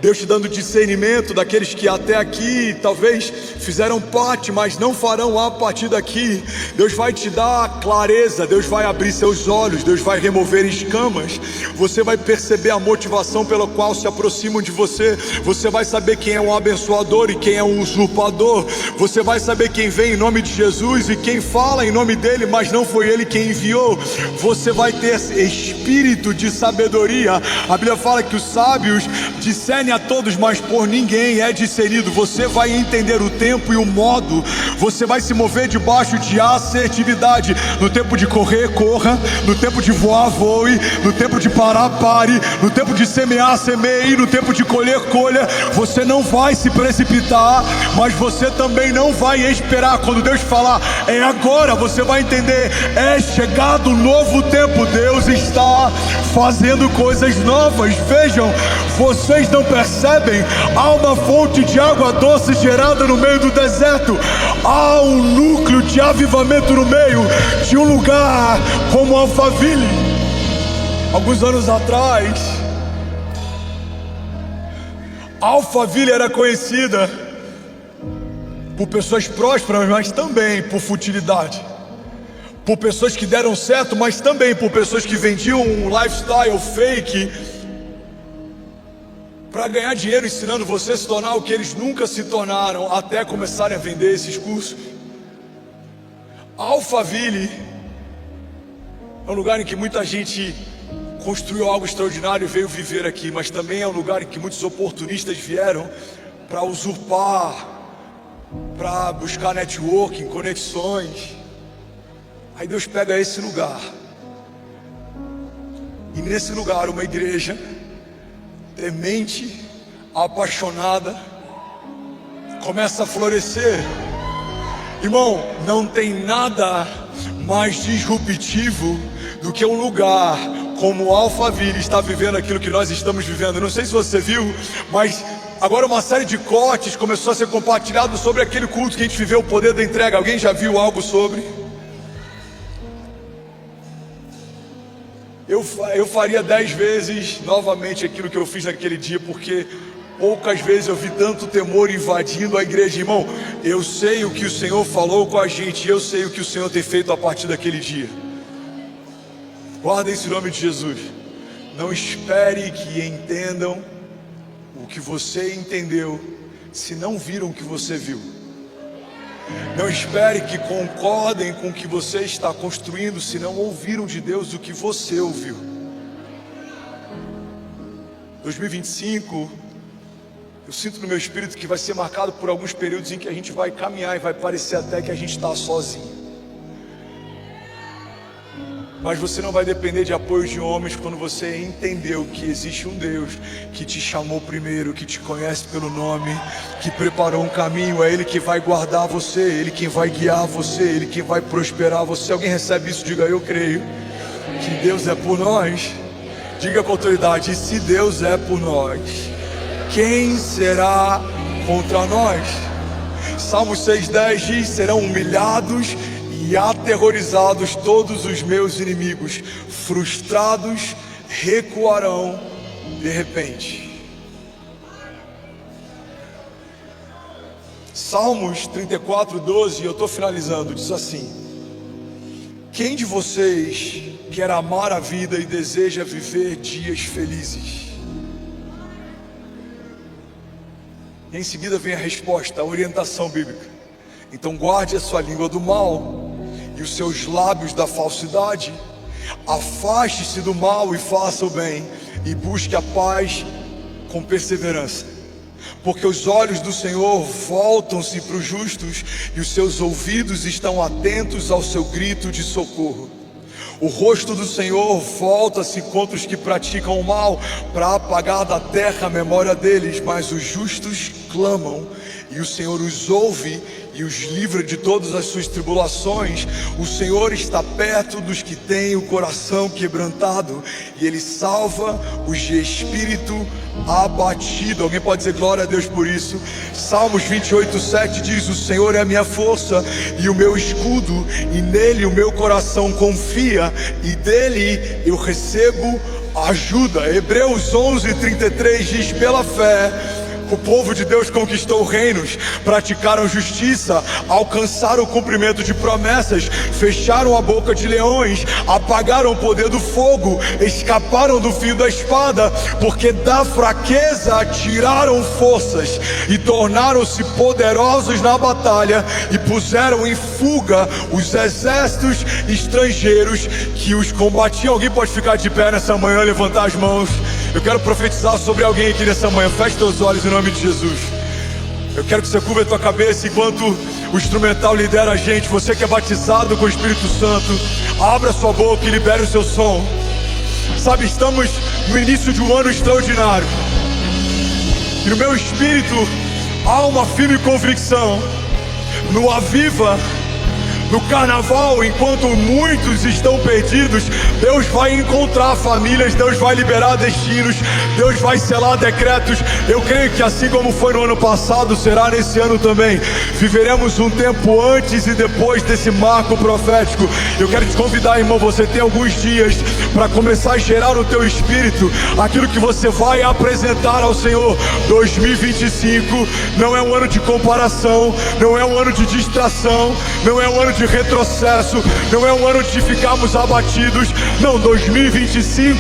Deus te dando discernimento daqueles que até aqui talvez fizeram parte, mas não farão a partir daqui. Deus vai te dar clareza, Deus vai abrir seus olhos, Deus vai remover escamas. Você vai perceber a motivação pela qual se aproximam de você. Você vai saber quem é um abençoador e quem é um usurpador. Você vai saber quem vem em nome de Jesus e quem fala em nome dele, mas não foi ele quem enviou. Você vai ter espírito de sabedoria. A Bíblia fala que os sábios discernem a todos, mas por ninguém é discernido. Você vai entender o tempo e o modo. Você vai se mover debaixo de assertividade. No tempo de correr, corra. No tempo de voar, voe. No tempo de parar, pare. No tempo de semear, semeie. No tempo de colher, colha. Você não vai se precipitar, mas você também não vai esperar. Quando Deus falar, é agora, você vai entender, é chegado um novo tempo. Deus está fazendo coisas novas. Vejam, vocês não percebem? Há uma fonte de água doce gerada no meio do deserto. Há um núcleo de avivamento no meio de um lugar como Alphaville. Alguns anos atrás, Alphaville era conhecida por pessoas prósperas, mas também por futilidade. Por pessoas que deram certo, mas também por pessoas que vendiam um lifestyle fake para ganhar dinheiro, ensinando você a se tornar o que eles nunca se tornaram, até começarem a vender esses cursos. Alphaville é um lugar em que muita gente construiu algo extraordinário e veio viver aqui, mas também é um lugar em que muitos oportunistas vieram para usurpar, para buscar networking, conexões. Aí Deus pega esse lugar, e nesse lugar uma igreja temente, apaixonada, começa a florescer. Irmão, não tem nada mais disruptivo do que um lugar como Alphaville está vivendo aquilo que nós estamos vivendo. Não sei se você viu, mas agora uma série de cortes começou a ser compartilhado sobre aquele culto que a gente viveu, o poder da entrega. Alguém já viu algo sobre? Eu faria 10 vezes novamente aquilo que eu fiz naquele dia, porque poucas vezes eu vi tanto temor invadindo a igreja. Irmão, eu sei o que o Senhor falou com a gente, eu sei o que o Senhor tem feito a partir daquele dia. Guarda esse nome de Jesus. Não espere que entendam o que você entendeu, se não viram o que você viu. Não espere que concordem com o que você está construindo, se não ouviram de Deus o que você ouviu. 2025, eu sinto no meu espírito que vai ser marcado por alguns períodos em que a gente vai caminhar e vai parecer até que a gente está sozinho. Mas você não vai depender de apoio de homens quando você entendeu que existe um Deus que te chamou primeiro, que te conhece pelo nome, que preparou um caminho. É Ele que vai guardar você, Ele quem vai guiar você, Ele quem vai prosperar você. Alguém recebe isso? Diga: eu creio que Deus é por nós. Diga com autoridade: e se Deus é por nós, quem será contra nós? Salmo 6,10 diz: serão humilhados e aterrorizados todos os meus inimigos, frustrados recuarão de repente. Salmos 34:12, eu estou finalizando, diz assim: quem de vocês quer amar a vida e deseja viver dias felizes? E em seguida vem a resposta, a orientação bíblica. Então guarde a sua língua do mal e os seus lábios da falsidade. Afaste-se do mal e faça o bem, e busque a paz com perseverança. Porque os olhos do Senhor voltam-se para os justos e os seus ouvidos estão atentos ao seu grito de socorro. O rosto do Senhor volta-se contra os que praticam o mal, para apagar da terra a memória deles, mas os justos clamam e o Senhor os ouve e os livra de todas as suas tribulações. O Senhor está perto dos que têm o coração quebrantado e Ele salva os de espírito abatido. Alguém pode dizer glória a Deus por isso? Salmos 28:7 diz: o Senhor é a minha força e o meu escudo, e nele o meu coração confia, e dele eu recebo ajuda. Hebreus 11:33 diz: pela fé o povo de Deus conquistou reinos, praticaram justiça, alcançaram o cumprimento de promessas, fecharam a boca de leões, apagaram o poder do fogo, escaparam do fio da espada, porque da fraqueza tiraram forças e tornaram-se poderosos na batalha e puseram em fuga os exércitos estrangeiros que os combatiam. Alguém pode ficar de pé nessa manhã, levantar as mãos? Eu quero profetizar sobre alguém aqui nessa manhã. Feche teus olhos em nome de Jesus. Eu quero que você curva a tua cabeça enquanto o instrumental lidera a gente. Você que é batizado com o Espírito Santo, abra sua boca e libere o seu som. Sabe, estamos no início de um ano extraordinário, e no meu espírito há uma firme convicção. No Aviva, no carnaval, enquanto muitos estão perdidos, Deus vai encontrar famílias, Deus vai liberar destinos, Deus vai selar decretos. Eu creio que assim como foi no ano passado, será nesse ano também. Viveremos um tempo antes e depois desse marco profético. Eu quero te convidar, irmão, você tem alguns dias para começar a gerar no teu espírito aquilo que você vai apresentar ao Senhor. 2025 não é um ano de comparação, não é um ano de distração, não é um ano de retrocesso, não é um ano de ficarmos abatidos. Não, 2025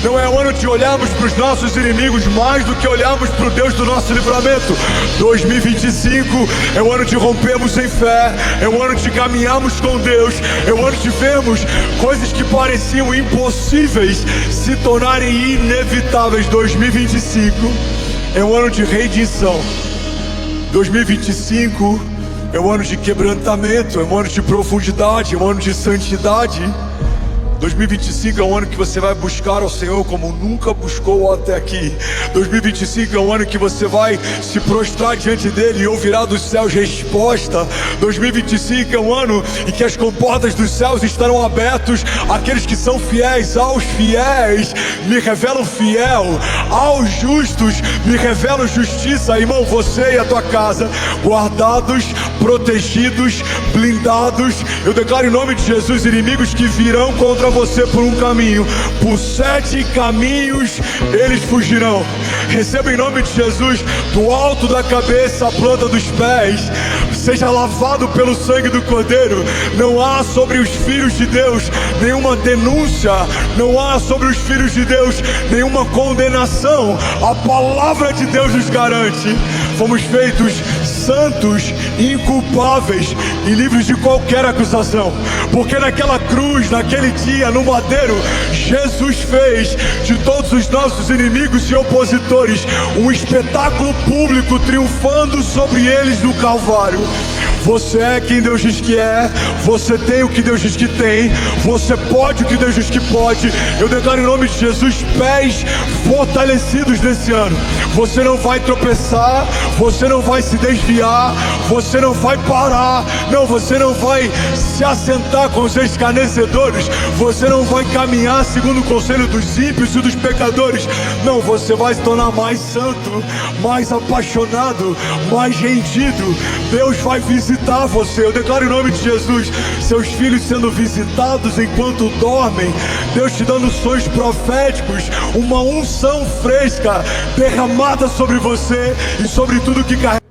não é um ano de olharmos para os nossos inimigos mais do que olharmos para o Deus do nosso livramento. 2025 é um ano de rompermos em fé, é um ano de caminharmos com Deus, é um ano de vermos coisas que pareciam impossíveis se tornarem inevitáveis. 2025 é um ano de redenção. 2025 é um ano de quebrantamento, é um ano de profundidade, é um ano de santidade. 2025 é um ano que você vai buscar ao Senhor como nunca buscou até aqui. 2025 é um ano que você vai se prostrar diante dele e ouvirá dos céus resposta. 2025 é um ano em que as comportas dos céus estarão abertos. Aqueles que são fiéis aos fiéis me revelam fiel, aos justos me revelam justiça. Irmão, você e a tua casa guardados, protegidos, blindados. Eu declaro em nome de Jesus: inimigos que virão contra você por um caminho, por 7 caminhos eles fugirão. Receba em nome de Jesus, do alto da cabeça à planta dos pés, seja lavado pelo sangue do Cordeiro. Não há sobre os filhos de Deus nenhuma denúncia, não há sobre os filhos de Deus nenhuma condenação. A palavra de Deus nos garante: fomos feitos santos, inculpáveis e livres de qualquer acusação, porque naquela cruz, naquele dia, no madeiro, Jesus fez de todos os nossos inimigos e opositores um espetáculo público, triunfando sobre eles no Calvário. Você é quem Deus diz que é, você tem o que Deus diz que tem, você pode o que Deus diz que pode. Eu declaro em nome de Jesus pés fortalecidos nesse ano. Você não vai tropeçar, você não vai se desviar, você não vai parar, não, você não vai se assentar com os escarnecedores, você não vai caminhar segundo o conselho dos ímpios e dos pecadores. Não, você vai se tornar mais santo, mais apaixonado, mais rendido. Deus vai visitar você. Eu declaro em nome de Jesus, seus filhos sendo visitados enquanto dormem, Deus te dando sonhos proféticos, uma unção fresca derramada sobre você e sobre tudo que carrega.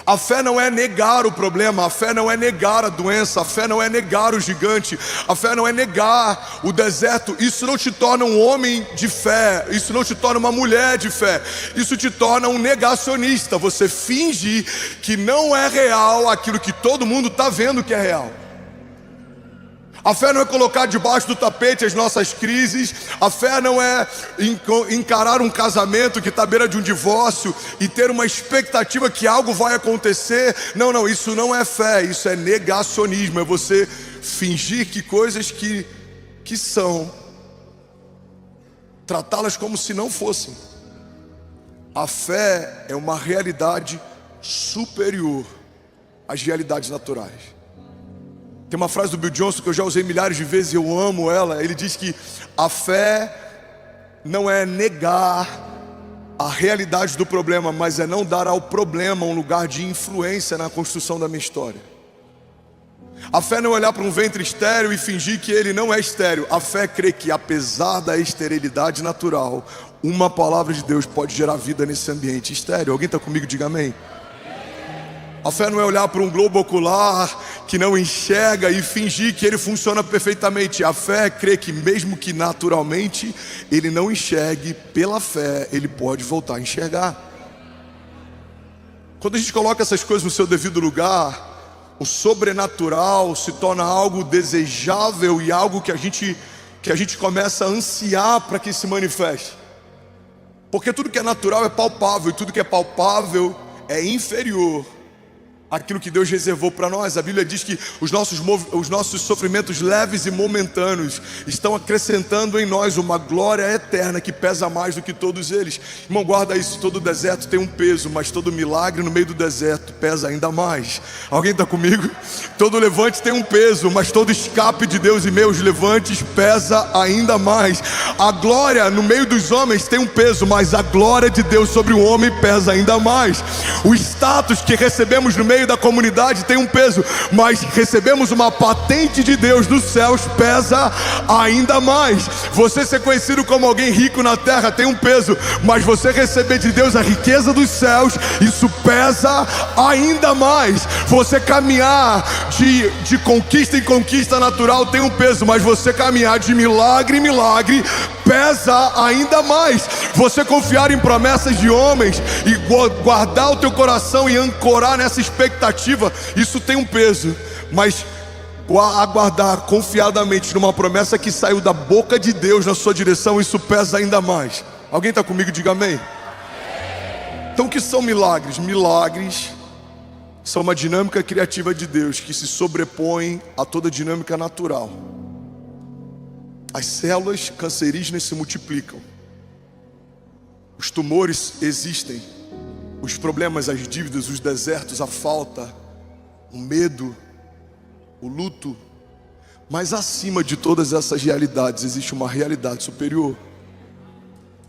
A fé não é negar o problema, a fé não é negar a doença, a fé não é negar o gigante, a fé não é negar o deserto. Isso não te torna um homem de fé, isso não te torna uma mulher de fé, isso te torna um negacionista. Você finge que não é real aquilo que todo mundo está vendo que é real. A fé não é colocar debaixo do tapete as nossas crises. A fé não é encarar um casamento que está à beira de um divórcio e ter uma expectativa que algo vai acontecer. Não, isso não é fé, isso é negacionismo. É você fingir que coisas que são, tratá-las como se não fossem. A fé é uma realidade superior às realidades naturais. Tem uma frase do Bill Johnson que eu já usei milhares de vezes e eu amo ela. Ele diz que a fé não é negar a realidade do problema, mas é não dar ao problema um lugar de influência na construção da minha história. A fé não é olhar para um ventre estéril e fingir que ele não é estéril. A fé crê que, apesar da esterilidade natural, uma palavra de Deus pode gerar vida nesse ambiente estéril. Alguém está comigo? Diga amém. A fé não é olhar para um globo ocular que não enxerga e fingir que ele funciona perfeitamente. A fé crê que mesmo que naturalmente ele não enxergue, pela fé ele pode voltar a enxergar. Quando a gente coloca essas coisas no seu devido lugar, o sobrenatural se torna algo desejável e algo que a gente começa a ansiar para que se manifeste. Porque tudo que é natural é palpável, e tudo que é palpável é inferior aquilo que Deus reservou para nós. A Bíblia diz que os nossos sofrimentos leves e momentâneos estão acrescentando em nós uma glória eterna que pesa mais do que todos eles. Irmão, guarda isso: todo deserto tem um peso, mas todo milagre no meio do deserto pesa ainda mais. Alguém está comigo? Todo levante tem um peso, mas todo escape de Deus em meus levantes pesa ainda mais. A glória no meio dos homens tem um peso, mas a glória de Deus sobre o homem pesa ainda mais. O status que recebemos no meio da comunidade tem um peso, mas recebemos uma patente de Deus nos céus pesa ainda mais. Você ser conhecido como alguém rico na terra tem um peso, mas você receber de Deus a riqueza dos céus, isso pesa ainda mais. Você caminhar de conquista em conquista natural tem um peso, mas você caminhar de milagre em milagre pesa ainda mais. Você confiar em promessas de homens e guardar o teu coração e ancorar nessa expectativa, isso tem um peso, mas aguardar confiadamente numa promessa que saiu da boca de Deus na sua direção, isso pesa ainda mais. Alguém está comigo? Diga amém. Então, o que são milagres? Milagres são uma dinâmica criativa de Deus que se sobrepõe a toda dinâmica natural. As células cancerígenas se multiplicam, os tumores existem, os problemas, as dívidas, os desertos, a falta, o medo, o luto. Mas acima de todas essas realidades existe uma realidade superior: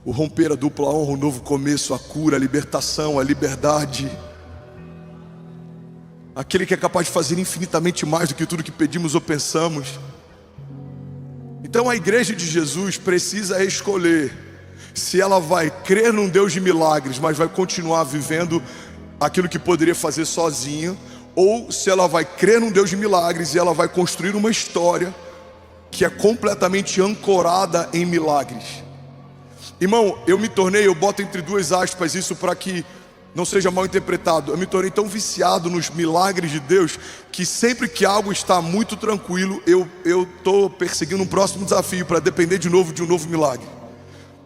o romper, a dupla honra, o novo começo, a cura, a libertação, a liberdade. Aquele que é capaz de fazer infinitamente mais do que tudo que pedimos ou pensamos. Então a igreja de Jesus precisa escolher se ela vai crer num Deus de milagres, mas vai continuar vivendo aquilo que poderia fazer sozinha, ou se ela vai crer num Deus de milagres e ela vai construir uma história que é completamente ancorada em milagres. Irmão, eu boto entre duas aspas isso para que não seja mal interpretado. Eu me tornei tão viciado nos milagres de Deus que sempre que algo está muito tranquilo, eu estou perseguindo um próximo desafio para depender de novo de um novo milagre.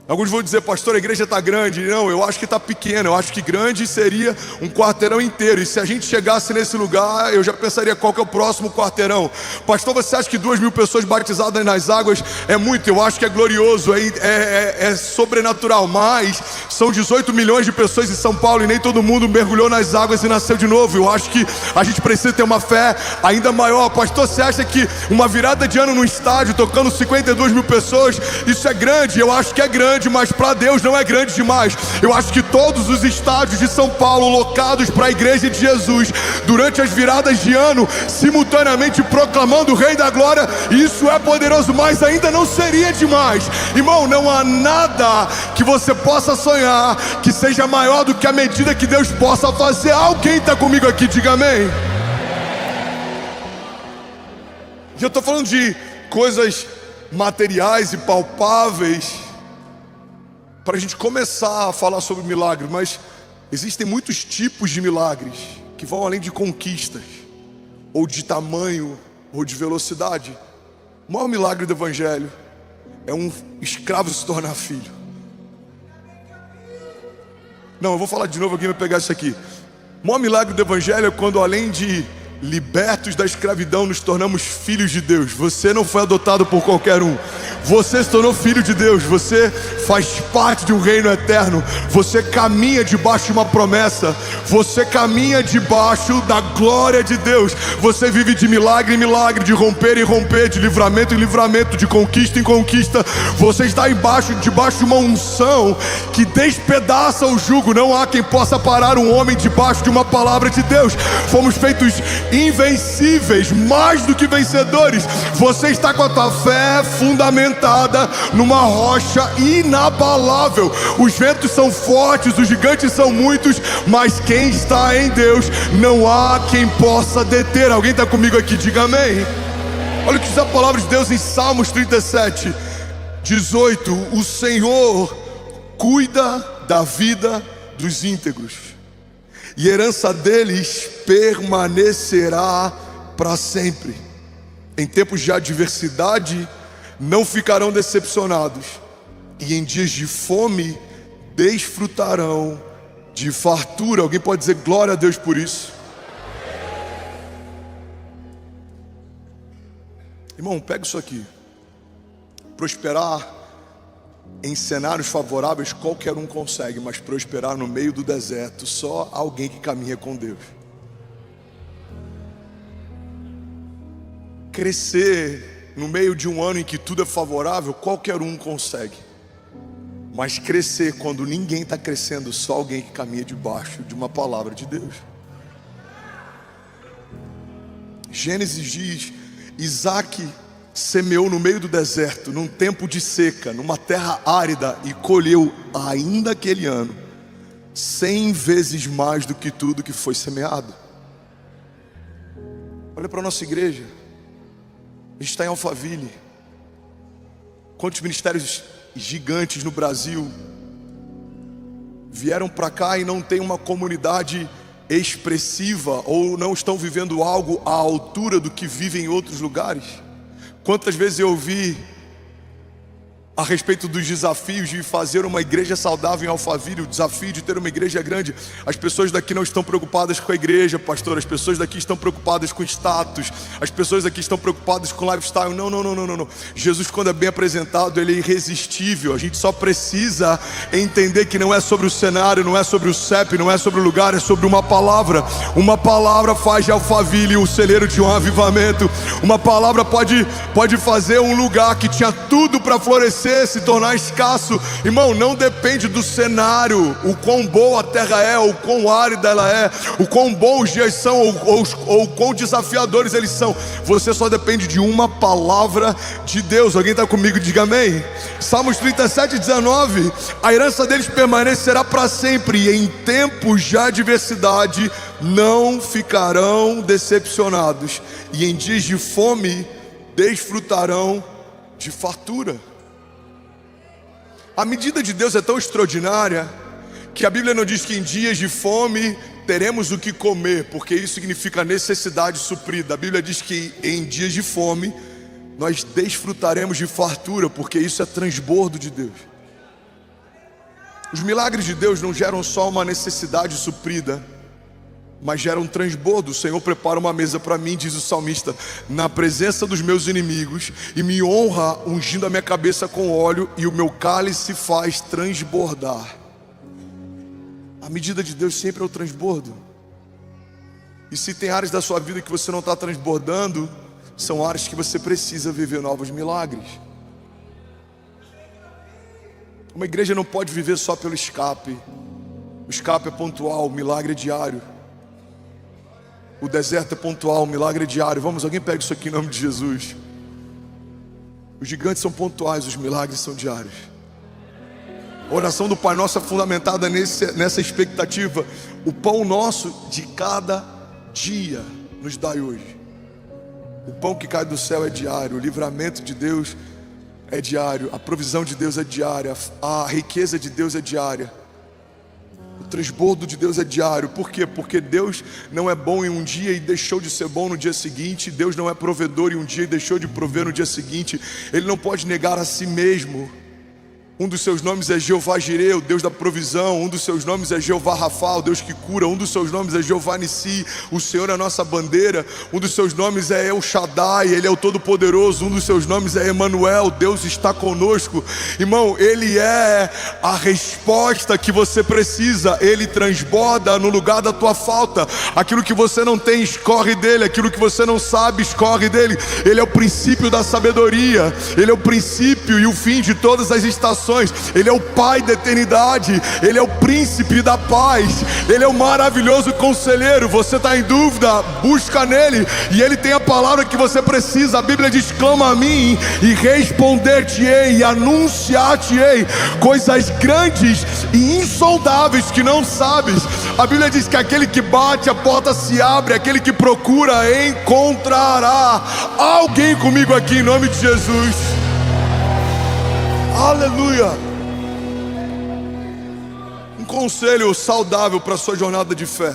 Alguns vão dizer: pastor, a igreja está grande. Não, eu acho que está pequena. Eu acho que grande seria um quarteirão inteiro. E se a gente chegasse nesse lugar, eu já pensaria qual que é o próximo quarteirão. Pastor, você acha que 2.000 pessoas batizadas nas águas é muito? Eu acho que é glorioso, é sobrenatural. Mas são 18 milhões de pessoas em São Paulo e nem todo mundo mergulhou nas águas e nasceu de novo. Eu acho que a gente precisa ter uma fé ainda maior. Pastor, você acha que uma virada de ano no estádio tocando 52.000 pessoas, isso é grande? Eu acho que é grande, mas para Deus não é grande demais. Eu acho que todos os estádios de São Paulo locados para a igreja de Jesus durante as viradas de ano, simultaneamente proclamando o Rei da Glória, isso é poderoso, mas ainda não seria demais. Irmão, não há nada que você possa sonhar que seja maior do que a medida que Deus possa fazer. Alguém está comigo aqui? Diga amém. E eu estou falando de coisas materiais e palpáveis para a gente começar a falar sobre milagres, mas existem muitos tipos de milagres que vão além de conquistas, ou de tamanho, ou de velocidade. O maior milagre do evangelho é um escravo se tornar filho. Não, eu vou falar de novo, alguém vai pegar isso aqui. O maior milagre do evangelho é quando, além de libertos da escravidão, nos tornamos filhos de Deus. Você não foi adotado por qualquer um. Você se tornou filho de Deus. Você faz parte de um reino eterno. Você caminha debaixo de uma promessa. Você caminha debaixo da glória de Deus. Você vive de milagre em milagre, de romper em romper, de livramento em livramento, de conquista em conquista. Você está debaixo de uma unção que despedaça o jugo. Não há quem possa parar um homem debaixo de uma palavra de Deus. Fomos feitos invencíveis, mais do que vencedores. Você está com a tua fé fundamentada numa rocha inabalável. Os ventos são fortes, os gigantes são muitos, mas quem está em Deus, não há quem possa deter. Alguém está comigo aqui? Diga amém. Olha o que diz a palavra de Deus em Salmos 37, 18: o Senhor cuida da vida dos íntegros, e a herança deles permanecerá para sempre. Em tempos de adversidade não ficarão decepcionados, e em dias de fome desfrutarão de fartura. Alguém pode dizer glória a Deus por isso? Irmão, pega isso aqui. Prosperar em cenários favoráveis qualquer um consegue, mas prosperar no meio do deserto só alguém que caminha com Deus. Crescer no meio de um ano em que tudo é favorável, qualquer um consegue, mas crescer quando ninguém está crescendo, só alguém que caminha debaixo de uma palavra de Deus. Gênesis diz: Isaac semeou no meio do deserto, num tempo de seca, numa terra árida, e colheu ainda aquele ano 100 vezes mais do que tudo que foi semeado. Olha para a nossa igreja. A gente está em Alphaville. Quantos ministérios gigantes no Brasil vieram para cá e não tem uma comunidade expressiva, ou não estão vivendo algo à altura do que vivem em outros lugares? Quantas vezes eu ouvi a respeito dos desafios de fazer uma igreja saudável em Alphaville, o desafio de ter uma igreja grande. As pessoas daqui não estão preocupadas com a igreja, pastor. As pessoas daqui estão preocupadas com status. As pessoas aqui estão preocupadas com lifestyle. Não. Jesus, quando é bem apresentado, ele é irresistível. A gente só precisa entender que não é sobre o cenário, não é sobre o CEP, não é sobre o lugar, é sobre uma palavra. Uma palavra faz de Alphaville o celeiro de um avivamento. Uma palavra pode fazer um lugar que tinha tudo para florescer se tornar escasso. Irmão, não depende do cenário, o quão boa a terra é, o quão árida ela é, o quão bons os dias são, ou o quão desafiadores eles são. Você só depende de uma palavra de Deus. Alguém está comigo? Diga amém. Salmos 37, 19: a herança deles permanecerá para sempre, e em tempos de adversidade não ficarão decepcionados, e em dias de fome desfrutarão de fartura. A medida de Deus é tão extraordinária que a Bíblia não diz que em dias de fome teremos o que comer, porque isso significa necessidade suprida. A Bíblia diz que em dias de fome nós desfrutaremos de fartura, porque isso é transbordo de Deus. Os milagres de Deus não geram só uma necessidade suprida, mas gera um transbordo. O Senhor prepara uma mesa para mim, diz o salmista, na presença dos meus inimigos, e me honra ungindo a minha cabeça com óleo, e o meu cálice faz transbordar. A medida de Deus sempre é o transbordo. E se tem áreas da sua vida que você não está transbordando, são áreas que você precisa viver novos milagres. Uma igreja não pode viver só pelo escape. O escape é pontual, o milagre é diário. O deserto é pontual, o milagre é diário. Vamos, alguém pega isso aqui em nome de Jesus. Os gigantes são pontuais, os milagres são diários. A oração do Pai Nosso é fundamentada nessa expectativa. O pão nosso de cada dia nos dai hoje. O pão que cai do céu é diário. O livramento de Deus é diário. A provisão de Deus é diária. A riqueza de Deus é diária. O O transbordo de Deus é diário. Por quê? Porque Deus não é bom em um dia e deixou de ser bom no dia seguinte. Deus não é provedor em um dia e deixou de prover no dia seguinte. Ele não pode negar a si mesmo. Um dos seus nomes é Jeová Jireh, o Deus da provisão. Um dos seus nomes é Jeová Rafa, o Deus que cura. Um dos seus nomes é Jeová Nissi, o Senhor é a nossa bandeira. Um dos seus nomes é El Shaddai, Ele é o Todo-Poderoso. Um dos seus nomes é Emanuel, Deus está conosco. Irmão, Ele é a resposta que você precisa. Ele transborda no lugar da tua falta. Aquilo que você não tem, escorre dele. Aquilo que você não sabe, escorre dele. Ele é o princípio da sabedoria. Ele é o princípio e o fim de todas as estações. Ele é o Pai da eternidade. Ele é o príncipe da paz. Ele é o maravilhoso conselheiro. Você está em dúvida? Busca nele e ele tem a palavra que você precisa. A Bíblia diz: clama a mim e responder-te-ei e anunciar-te-ei coisas grandes e insondáveis que não sabes. A Bíblia diz que aquele que bate, a porta se abre. Aquele que procura, encontrará. Alguém comigo aqui em nome de Jesus. Aleluia. Um conselho saudável para a sua jornada de fé: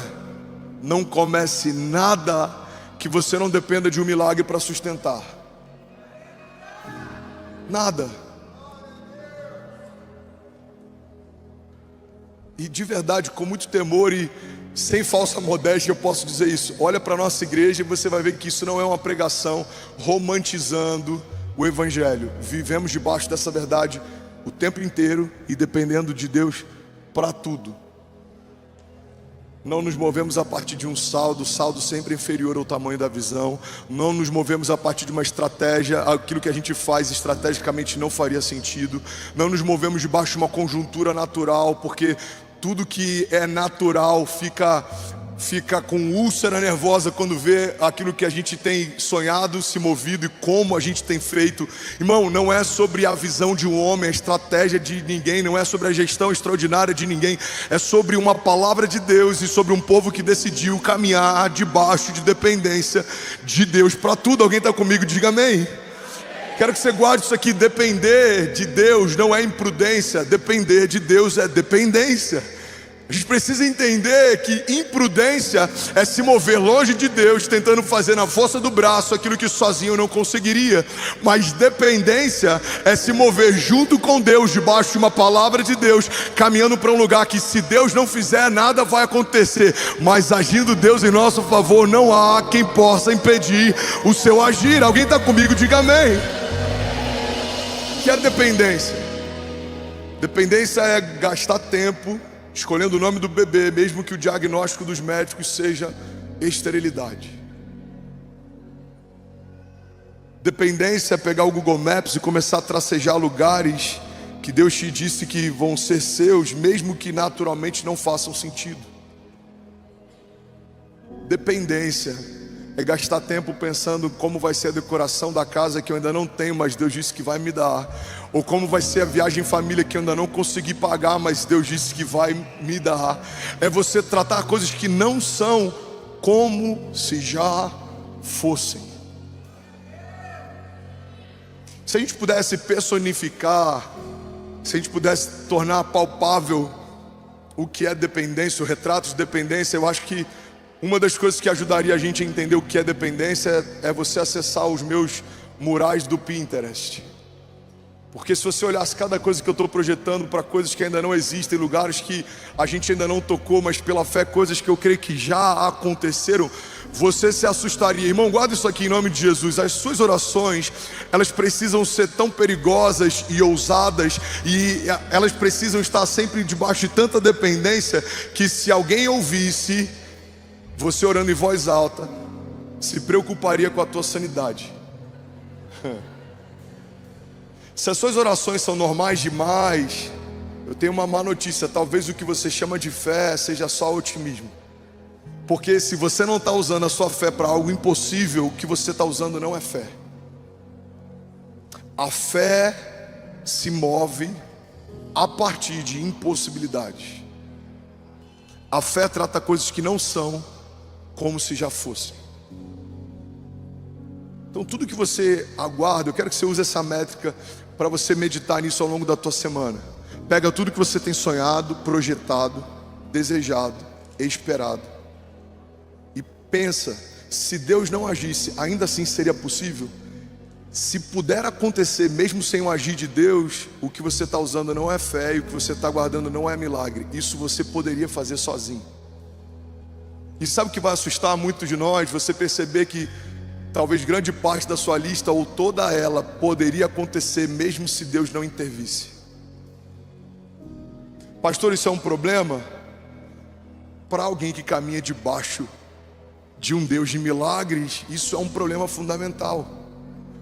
não comece nada que você não dependa de um milagre para sustentar. Nada. E de verdade, com muito temor e sem falsa modéstia, eu posso dizer isso. Olha para a nossa igreja e você vai ver que isso não é uma pregação romantizando o Evangelho. Vivemos debaixo dessa verdade o tempo inteiro e dependendo de Deus para tudo. Não nos movemos a partir de um saldo, saldo sempre inferior ao tamanho da visão. Não nos movemos a partir de uma estratégia, aquilo que a gente faz estrategicamente não faria sentido. Não nos movemos debaixo de uma conjuntura natural, porque tudo que é natural fica com úlcera nervosa quando vê aquilo que a gente tem sonhado, se movido e como a gente tem feito. Irmão, não é sobre a visão de um homem, a estratégia de ninguém, não é sobre a gestão extraordinária de ninguém. É sobre uma palavra de Deus e sobre um povo que decidiu caminhar debaixo de dependência de Deus para tudo. Alguém está comigo? Diga amém. Quero que você guarde isso aqui. Depender de Deus não é imprudência. Depender de Deus é dependência. A gente precisa entender que imprudência é se mover longe de Deus, tentando fazer na força do braço aquilo que sozinho não conseguiria. Mas dependência é se mover junto com Deus, debaixo de uma palavra de Deus, caminhando para um lugar que, se Deus não fizer, nada vai acontecer. Mas agindo Deus em nosso favor, não há quem possa impedir o seu agir. Alguém está comigo? Diga amém. O que é dependência? Dependência é gastar tempo escolhendo o nome do bebê, mesmo que o diagnóstico dos médicos seja esterilidade. Dependência é pegar o Google Maps e começar a tracejar lugares que Deus te disse que vão ser seus, mesmo que naturalmente não façam sentido. Dependência é gastar tempo pensando como vai ser a decoração da casa que eu ainda não tenho, mas Deus disse que vai me dar. Ou como vai ser a viagem em família que eu ainda não consegui pagar, mas Deus disse que vai me dar. É você tratar coisas que não são como se já fossem. Se a gente pudesse personificar, se a gente pudesse tornar palpável o que é dependência, o retrato de dependência, eu acho que uma das coisas que ajudaria a gente a entender o que é dependência é você acessar os meus murais do Pinterest. Porque se você olhasse cada coisa que eu estou projetando para coisas que ainda não existem, lugares que a gente ainda não tocou, mas pela fé coisas que eu creio que já aconteceram, você se assustaria. Irmão, guarda isso aqui em nome de Jesus. As suas orações, elas precisam ser tão perigosas e ousadas, e elas precisam estar sempre debaixo de tanta dependência, que se alguém ouvisse você orando em voz alta, se preocuparia com a tua sanidade. Se as suas orações são normais demais, eu tenho uma má notícia: talvez o que você chama de fé seja só otimismo. Porque se você não está usando a sua fé para algo impossível, o que você está usando não é fé. A fé se move a partir de impossibilidades. A fé trata coisas que não são como se já fossem. Então tudo que você aguarda, eu quero que você use essa métrica para você meditar nisso ao longo da tua semana. Pega tudo que você tem sonhado, projetado, desejado, esperado. E pensa, se Deus não agisse, ainda assim seria possível? Se puder acontecer mesmo sem o agir de Deus, o que você está usando não é fé e o que você está guardando não é milagre. Isso você poderia fazer sozinho. E sabe o que vai assustar muitos de nós? Você perceber que talvez grande parte da sua lista ou toda ela poderia acontecer mesmo se Deus não intervisse. Pastor, isso é um problema? Para alguém que caminha debaixo de um Deus de milagres, isso é um problema fundamental.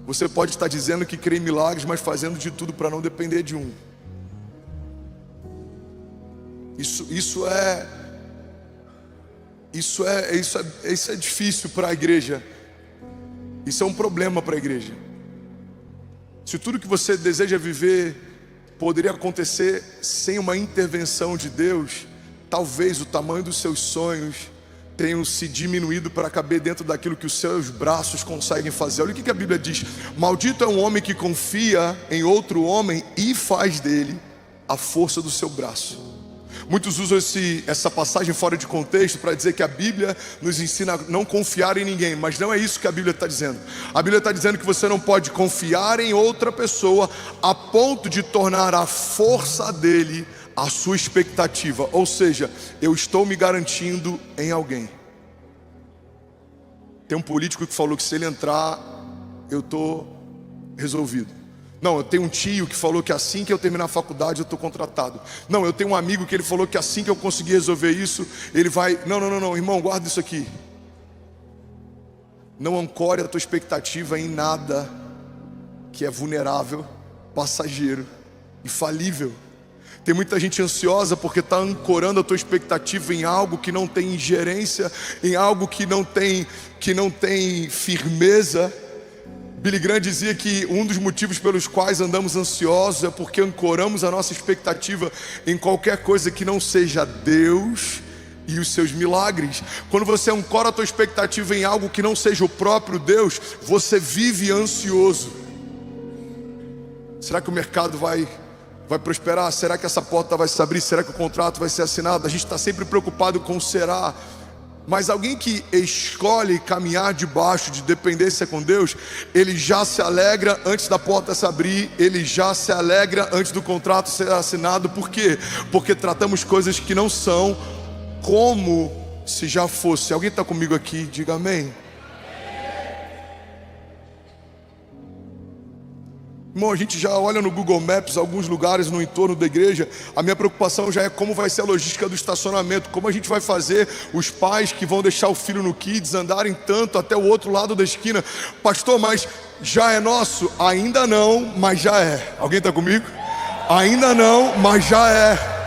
Você pode estar dizendo que crê em milagres, mas fazendo de tudo para não depender de um. Isso é difícil para a igreja. Isso é um problema para a igreja. Se tudo que você deseja viver poderia acontecer sem uma intervenção de Deus, talvez o tamanho dos seus sonhos tenham se diminuído para caber dentro daquilo que os seus braços conseguem fazer. Olha o que a Bíblia diz: maldito é um homem que confia em outro homem e faz dele a força do seu braço. Muitos usam essa passagem fora de contexto para dizer que a Bíblia nos ensina a não confiar em ninguém, mas não é isso que a Bíblia está dizendo. A Bíblia está dizendo que você não pode confiar em outra pessoa a ponto de tornar a força dele a sua expectativa. Ou seja, eu estou me garantindo em alguém. Tem um político que falou que se ele entrar, eu estou resolvido. Não, eu tenho um tio que falou que assim que eu terminar a faculdade eu estou contratado. Não, eu tenho um amigo que ele falou que assim que eu conseguir resolver isso, ele vai... Não, irmão, guarda isso aqui. Não ancore a tua expectativa em nada que é vulnerável, passageiro e falível. Tem muita gente ansiosa porque está ancorando a tua expectativa em algo que não tem ingerência, em algo que não tem firmeza. Billy Graham dizia que um dos motivos pelos quais andamos ansiosos é porque ancoramos a nossa expectativa em qualquer coisa que não seja Deus e os seus milagres. Quando você ancora a tua expectativa em algo que não seja o próprio Deus, você vive ansioso. Será que o mercado vai prosperar? Será que essa porta vai se abrir? Será que o contrato vai ser assinado? A gente está sempre preocupado com o será. Mas alguém que escolhe caminhar debaixo de dependência com Deus, ele já se alegra antes da porta se abrir, ele já se alegra antes do contrato ser assinado. Por quê? Porque tratamos coisas que não são como se já fosse. Alguém está comigo aqui? Diga amém. Irmão, a gente já olha no Google Maps alguns lugares no entorno da igreja. A minha preocupação já é como vai ser a logística do estacionamento. Como a gente vai fazer os pais que vão deixar o filho no Kids andarem tanto até o outro lado da esquina. Pastor, mas já é nosso? Ainda não, mas já é. Alguém está comigo? Ainda não, mas já é.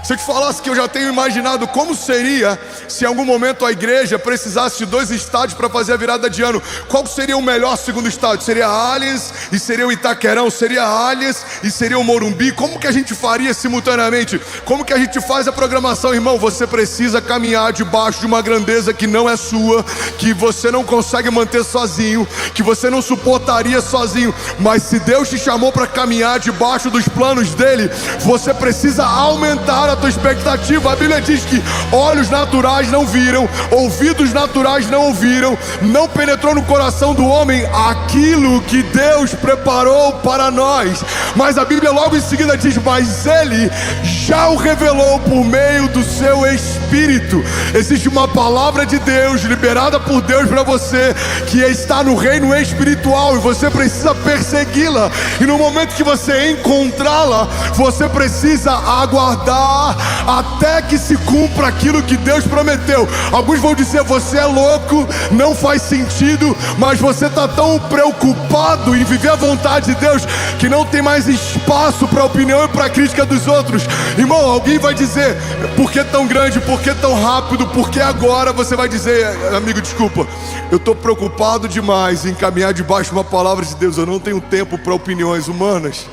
Se eu te falasse que eu já tenho imaginado como seria se em algum momento a igreja precisasse de 2 estádios para fazer a virada de ano, qual seria o melhor segundo estádio? Seria Allianz e seria o Itaquerão? Seria Allianz e seria o Morumbi? Como que a gente faria simultaneamente? Como que a gente faz a programação? Irmão, você precisa caminhar debaixo de uma grandeza que não é sua, que você não consegue manter sozinho, que você não suportaria sozinho. Mas se Deus te chamou para caminhar debaixo dos planos dele, você precisa aumentar a tua expectativa. A Bíblia diz que olhos naturais não viram, ouvidos naturais não ouviram, não penetrou no coração do homem aquilo que Deus preparou para nós. Mas a Bíblia logo em seguida diz: mas ele já o revelou por meio do seu Espírito. Existe uma palavra de Deus liberada por Deus para você, que está no reino espiritual, e você precisa persegui-la. E no momento que você encontrá-la, você precisa aguardar até que se cumpra aquilo que Deus prometeu. Alguns vão dizer: você é louco, não faz sentido. Mas você está tão preocupado em viver a vontade de Deus que não tem mais espaço para a opinião e para a crítica dos outros. Irmão, alguém vai dizer: por que tão grande, por que tão rápido, por que agora? Você vai dizer: amigo, desculpa, eu estou preocupado demais em caminhar debaixo de uma palavra de Deus. Eu não tenho tempo para opiniões humanas.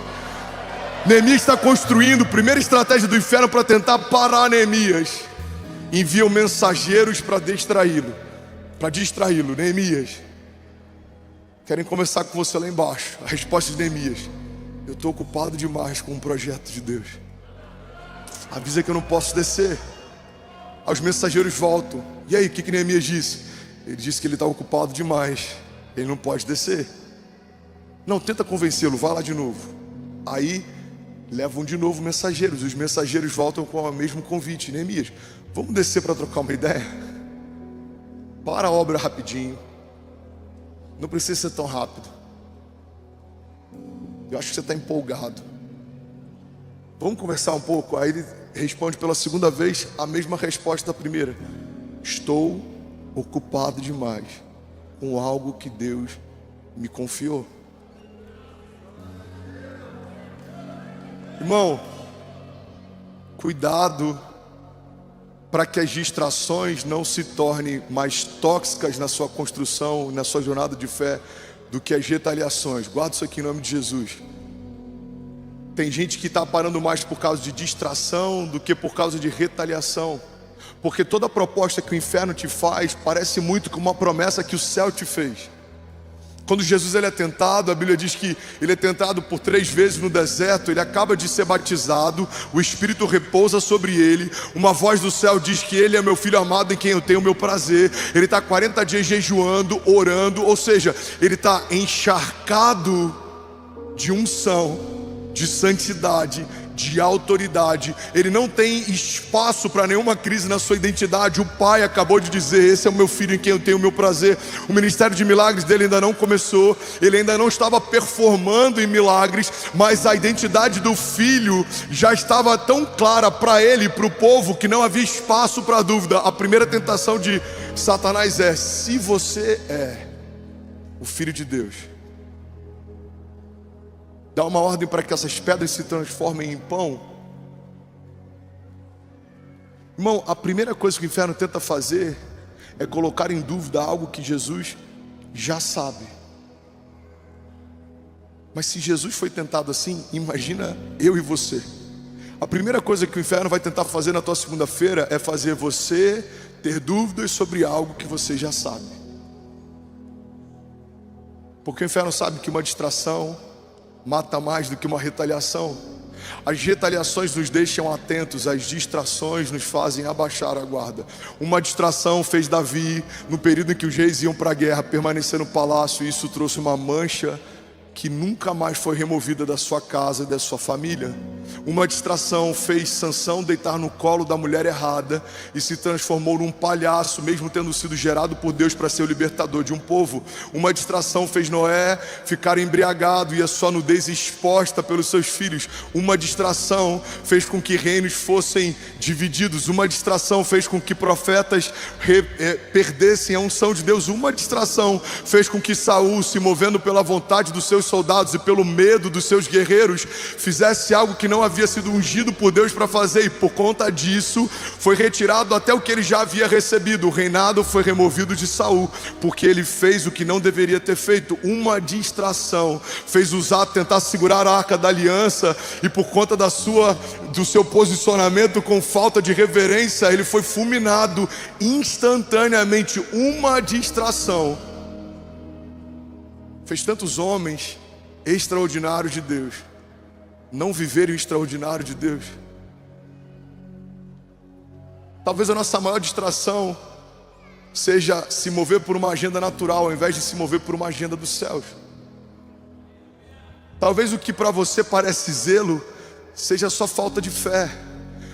Neemias está construindo a primeira estratégia do inferno para tentar parar Neemias. Enviam mensageiros para distraí-lo. Neemias, querem conversar com você lá embaixo. A resposta de Neemias: eu estou ocupado demais com o projeto de Deus. avisa que eu não posso descer. Aí os mensageiros voltam. E aí, o que Neemias disse? Ele disse que ele está ocupado demais, ele não pode descer. Não, tenta convencê-lo, vai lá de novo. Aí levam de novo mensageiros. Os mensageiros voltam com o mesmo convite. Neemias, vamos descer para trocar uma ideia? Para a obra rapidinho. Não precisa ser tão rápido. Eu acho que você está empolgado. Vamos conversar um pouco. Aí ele responde pela segunda vez a mesma resposta da primeira. Estou ocupado demais com algo que Deus me confiou. Irmão, cuidado para que as distrações não se tornem mais tóxicas na sua construção, na sua jornada de fé, do que as retaliações. Guarda isso aqui em nome de Jesus. Tem gente que está parando mais por causa de distração do que por causa de retaliação. Porque toda proposta que o inferno te faz parece muito com uma promessa que o céu te fez. Quando Jesus ele é tentado, a Bíblia diz que ele é tentado por 3 vezes no deserto. Ele acaba de ser batizado, o Espírito repousa sobre ele. Uma voz do céu diz que ele é meu filho amado em quem eu tenho o meu prazer. Ele está 40 dias jejuando, orando, ou seja, ele está encharcado de unção, de santidade, de autoridade. Ele não tem espaço para nenhuma crise na sua identidade. O pai acabou de dizer, esse é o meu filho em quem eu tenho o meu prazer. O ministério de milagres dele ainda não começou, ele ainda não estava performando em milagres, mas a identidade do filho já estava tão clara para ele e para o povo que não havia espaço para dúvida. A primeira tentação de Satanás é: se você é o filho de Deus, dá uma ordem para que essas pedras se transformem em pão. Irmão, a primeira coisa que o inferno tenta fazer é colocar em dúvida algo que Jesus já sabe. Mas se Jesus foi tentado assim, imagina eu e você. A primeira coisa que o inferno vai tentar fazer na tua segunda-feira é fazer você ter dúvidas sobre algo que você já sabe. Porque o inferno sabe que uma distração mata mais do que uma retaliação. As retaliações nos deixam atentos, as distrações nos fazem abaixar a guarda. Uma distração fez Davi, no período em que os reis iam para a guerra, permanecer no palácio, e isso trouxe uma mancha que nunca mais foi removida da sua casa e da sua família. Uma distração fez Sansão deitar no colo da mulher errada e se transformou num palhaço, mesmo tendo sido gerado por Deus para ser o libertador de um povo. Uma distração fez Noé ficar embriagado e a sua nudez exposta pelos seus filhos. Uma distração fez com que reinos fossem divididos. Uma distração fez com que profetas perdessem a unção de Deus. Uma distração fez com que Saul, se movendo pela vontade dos seus soldados e pelo medo dos seus guerreiros, fizesse algo que não havia sido ungido por Deus para fazer, e por conta disso foi retirado até o que ele já havia recebido. O reinado foi removido de Saul, porque ele fez o que não deveria ter feito. Uma distração fez Uzá tentar segurar a arca da aliança, e por conta do seu posicionamento com falta de reverência, ele foi fulminado instantaneamente. Uma distração fez tantos homens extraordinários de Deus não viverem o extraordinário de Deus. Talvez a nossa maior distração seja se mover por uma agenda natural, ao invés de se mover por uma agenda dos céus. Talvez o que para você parece zelo seja só falta de fé.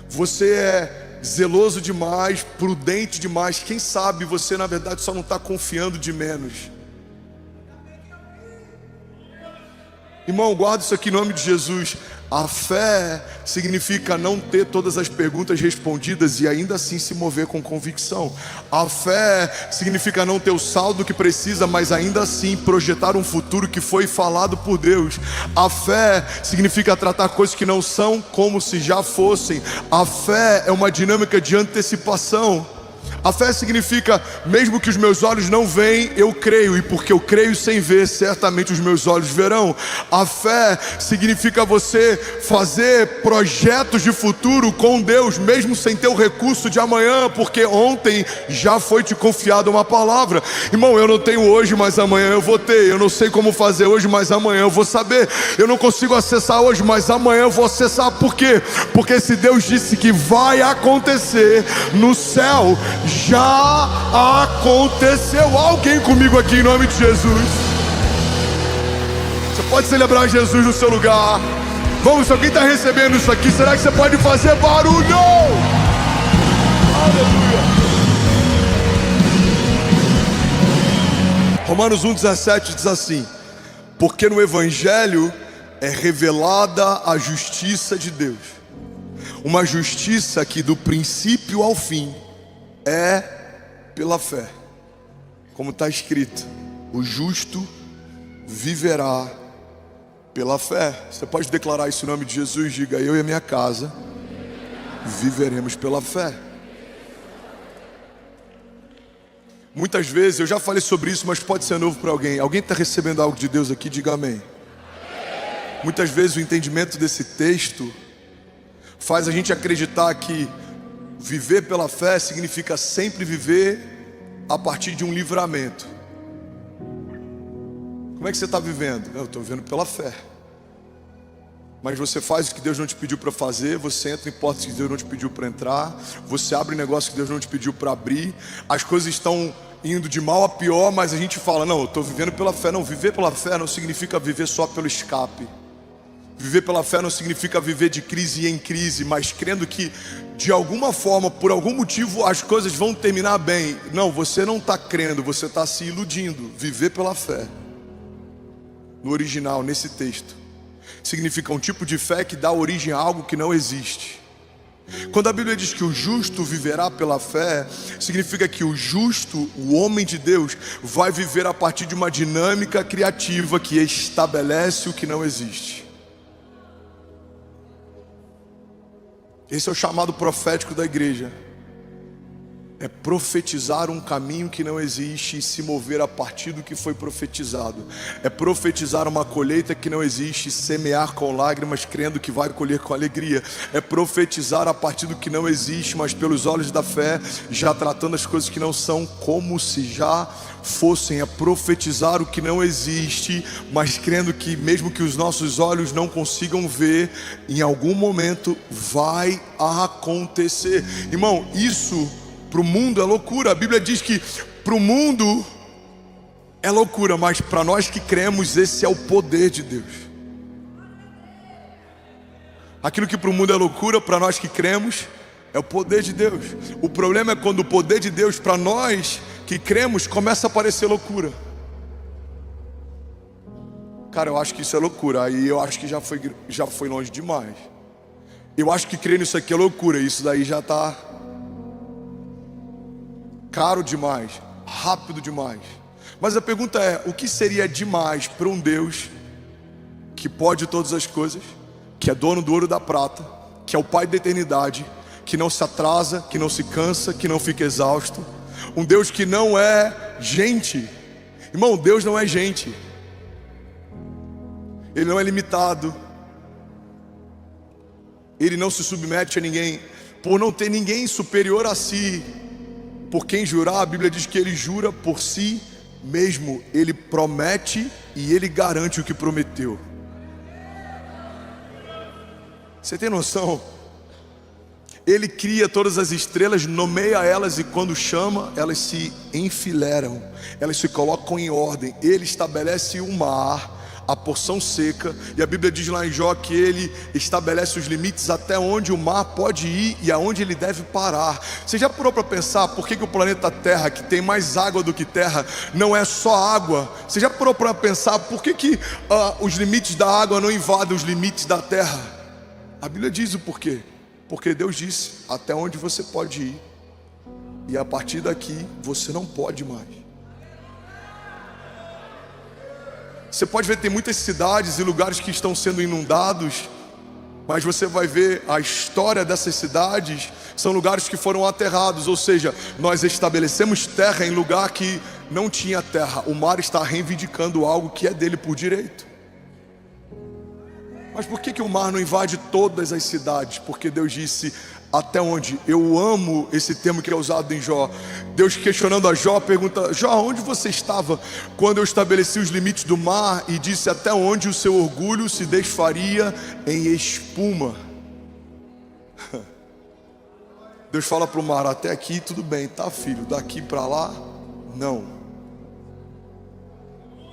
Você é zeloso demais, prudente demais. Quem sabe você na verdade só não está confiando de menos. Irmão, guarda isso aqui em nome de Jesus. A fé significa não ter todas as perguntas respondidas e ainda assim se mover com convicção. A fé significa não ter o saldo que precisa, mas ainda assim projetar um futuro que foi falado por Deus. A fé significa tratar coisas que não são como se já fossem. A fé é uma dinâmica de antecipação. A fé significa, mesmo que os meus olhos não veem, eu creio, e porque eu creio sem ver, certamente os meus olhos verão. A fé significa você fazer projetos de futuro com Deus, mesmo sem ter o recurso de amanhã, porque ontem já foi te confiado uma palavra. Irmão, eu não tenho hoje, mas amanhã eu vou ter. Eu não sei como fazer hoje, mas amanhã eu vou saber. Eu não consigo acessar hoje, mas amanhã eu vou acessar. Por quê? Porque se Deus disse que vai acontecer no céu, já aconteceu. Alguém comigo aqui em nome de Jesus? Você pode celebrar Jesus no seu lugar. Vamos, se alguém está recebendo isso aqui, será que você pode fazer barulho? Aleluia. Romanos 1,17 diz assim: porque no Evangelho é revelada a justiça de Deus, uma justiça que do princípio ao fim é pela fé. Como está escrito, o justo viverá pela fé. Você pode declarar isso em nome de Jesus? Diga: eu e a minha casa viveremos pela fé. Muitas vezes, eu já falei sobre isso, mas pode ser novo para alguém. Alguém está recebendo algo de Deus aqui? Diga amém. Muitas vezes o entendimento desse texto faz a gente acreditar que viver pela fé significa sempre viver a partir de um livramento. Como é que você está vivendo? Eu estou vivendo pela fé. Mas você faz o que Deus não te pediu para fazer, você entra em portas que Deus não te pediu para entrar, você abre negócio que Deus não te pediu para abrir, as coisas estão indo de mal a pior, mas a gente fala: não, eu estou vivendo pela fé. Não, viver pela fé não significa viver só pelo escape. Viver pela fé não significa viver de crise em crise, mas crendo que de alguma forma, por algum motivo, as coisas vão terminar bem. Não, você não está crendo, você está se iludindo. Viver pela fé, no original, nesse texto, significa um tipo de fé que dá origem a algo que não existe. Quando a Bíblia diz que o justo viverá pela fé, significa que o justo, o homem de Deus, vai viver a partir de uma dinâmica criativa que estabelece o que não existe. Esse é o chamado profético da igreja. É profetizar um caminho que não existe e se mover a partir do que foi profetizado. É profetizar uma colheita que não existe e semear com lágrimas, crendo que vai colher com alegria. É profetizar a partir do que não existe, mas pelos olhos da fé, já tratando as coisas que não são como se já fossem. É profetizar o que não existe, mas crendo que mesmo que os nossos olhos não consigam ver, em algum momento vai acontecer. Irmão, isso para o mundo é loucura. A Bíblia diz que para o mundo é loucura, mas para nós que cremos, esse é o poder de Deus. Aquilo que para o mundo é loucura, para nós que cremos, é o poder de Deus. O problema é quando o poder de Deus para nós que cremos começa a parecer loucura. Cara, eu acho que isso é loucura. Aí eu acho que já foi longe demais. Eu acho que crer nisso aqui é loucura. Isso daí já está caro demais, rápido demais. Mas a pergunta é: o que seria demais para um Deus que pode todas as coisas, que é dono do ouro e da prata, que é o Pai da eternidade, que não se atrasa, que não se cansa, que não fica exausto? Um Deus que não é gente. Irmão, Deus não é gente. Ele não é limitado. Ele não se submete a ninguém. Por não ter ninguém superior a si, por quem jurar, a Bíblia diz que ele jura por si mesmo. Ele promete e ele garante o que prometeu. Você tem noção? Ele cria todas as estrelas, nomeia elas, e quando chama, elas se enfileiram, elas se colocam em ordem. Ele estabelece o mar, a porção seca, e a Bíblia diz lá em Jó que ele estabelece os limites até onde o mar pode ir e aonde ele deve parar. Você já parou para pensar por que o planeta Terra, que tem mais água do que terra, não é só água? Você já parou para pensar por que os limites da água não invadem os limites da terra? A Bíblia diz o porquê. Porque Deus disse até onde você pode ir, e a partir daqui você não pode mais. Você pode ver, tem muitas cidades e lugares que estão sendo inundados Mas você vai ver a história dessas cidades, são lugares que foram aterrados, ou seja, nós estabelecemos terra em lugar que não tinha terra. O mar está reivindicando algo que é dele por direito. Mas por que o mar não invade todas as cidades? Porque Deus disse, até onde? Eu amo esse termo que é usado em Jó. Deus questionando a Jó, pergunta, Jó, onde você estava quando eu estabeleci os limites do mar e disse até onde o seu orgulho se desfaria em espuma? Deus fala para o mar, até aqui tudo bem, tá filho, daqui para lá, não.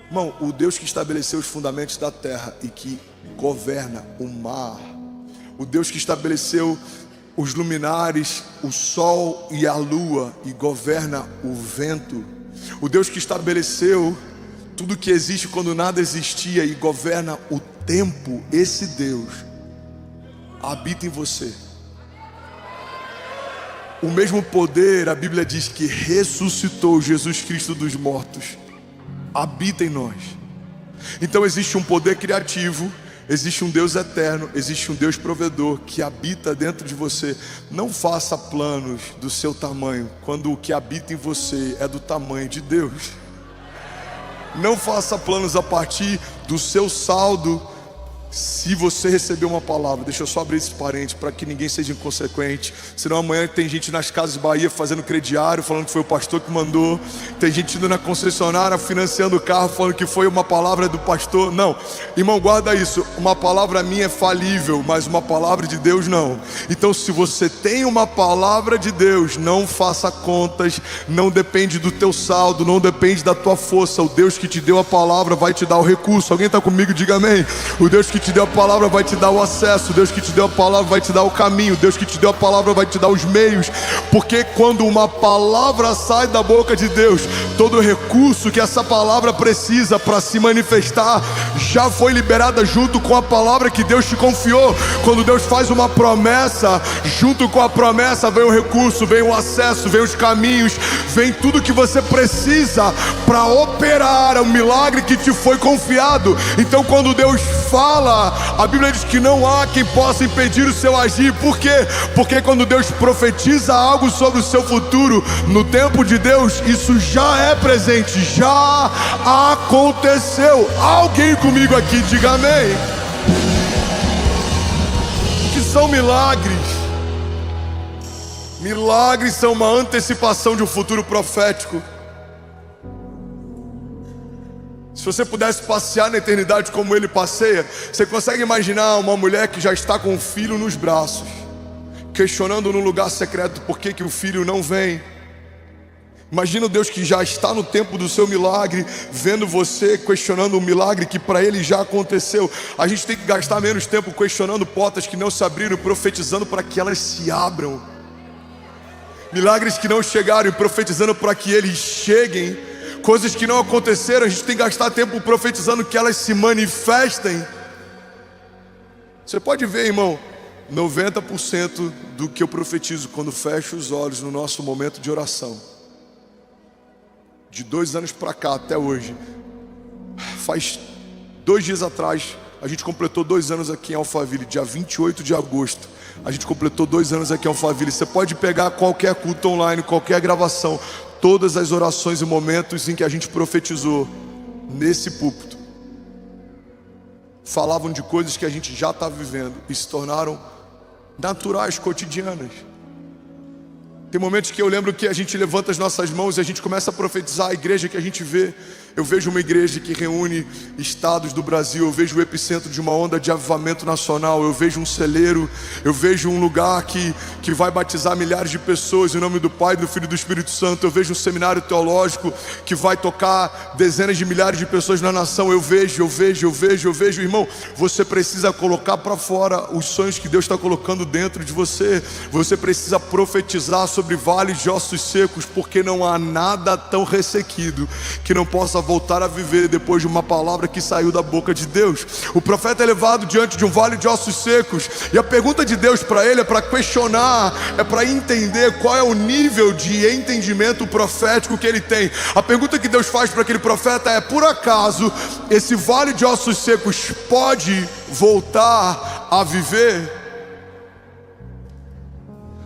Irmão, o Deus que estabeleceu os fundamentos da terra e que governa o mar, o Deus que estabeleceu os luminares, o sol e a lua e governa o vento, o Deus que estabeleceu tudo que existe quando nada existia e governa o tempo, esse Deus habita em você. O mesmo poder, a Bíblia diz que ressuscitou Jesus Cristo dos mortos, habita em nós. Então existe um poder criativo, existe um Deus eterno, existe um Deus provedor que habita dentro de você. Não faça planos do seu tamanho, quando o que habita em você é do tamanho de Deus. Não faça planos a partir do seu saldo. Se você receber uma palavra, deixa eu só abrir esse parênteses para que ninguém seja inconsequente. Senão amanhã tem gente nas Casas Bahia fazendo crediário, falando que foi o pastor que mandou. Tem gente indo na concessionária financiando o carro, falando que foi uma palavra do pastor. Não, irmão, guarda isso. Uma palavra minha é falível, mas uma palavra de Deus não. Então se você tem uma palavra de Deus, não faça contas. Não depende do teu saldo, não depende da tua força. O Deus que te deu a palavra vai te dar o recurso. Alguém está comigo? Diga amém. O Deus que te deu a palavra vai te dar o acesso. Deus que te deu a palavra vai te dar o caminho. Deus que te deu a palavra vai te dar os meios. Porque quando uma palavra sai da boca de Deus, todo o recurso que essa palavra precisa para se manifestar já foi liberada junto com a palavra que Deus te confiou. Quando Deus faz uma promessa, junto com a promessa vem o recurso, vem o acesso, vem os caminhos, vem tudo que você precisa para operar o milagre que te foi confiado. Então quando Deus fala, a Bíblia diz que não há quem possa impedir o seu agir. Por quê? Porque quando Deus profetiza algo sobre o seu futuro, no tempo de Deus, isso já é presente, já aconteceu. Alguém comigo aqui, diga amém. O que são milagres? Milagres são uma antecipação de um futuro profético. Se você pudesse passear na eternidade como ele passeia, você consegue imaginar uma mulher que já está com um filho nos braços, questionando no lugar secreto por que o filho não vem? Imagina o Deus que já está no tempo do seu milagre, vendo você questionando um milagre que para ele já aconteceu. A gente tem que gastar menos tempo questionando portas que não se abriram, profetizando para que elas se abram. Milagres que não chegaram e profetizando para que eles cheguem. Coisas que não aconteceram, a gente tem que gastar tempo profetizando que elas se manifestem. Você pode ver, irmão, 90% do que eu profetizo quando fecho os olhos no nosso momento de oração, de 2 anos para cá até hoje, faz 2 dias atrás, a gente completou 2 anos aqui em Alphaville, dia 28 de agosto. A gente completou 2 anos aqui em Alphaville. Você pode pegar qualquer culto online, qualquer gravação, todas as orações e momentos em que a gente profetizou nesse púlpito falavam de coisas que a gente já está vivendo e se tornaram naturais, cotidianas. Tem momentos que eu lembro que a gente levanta as nossas mãos e a gente começa a profetizar a igreja que a gente vê. Eu vejo uma igreja que reúne estados do Brasil, eu vejo o epicentro de uma onda de avivamento nacional, eu vejo um celeiro, eu vejo um lugar que vai batizar milhares de pessoas em nome do Pai, do Filho e do Espírito Santo, eu vejo um seminário teológico que vai tocar dezenas de milhares de pessoas na nação. Eu vejo, irmão, você precisa colocar para fora os sonhos que Deus está colocando dentro de você. Você precisa profetizar sobre vales de ossos secos, porque não há nada tão ressequido que não possa voltar a viver depois de uma palavra que saiu da boca de Deus. O profeta é levado diante de um vale de ossos secos, e a pergunta de Deus para ele é para questionar, é para entender qual é o nível de entendimento profético que ele tem. A pergunta que Deus faz para aquele profeta é: por acaso esse vale de ossos secos pode voltar a viver,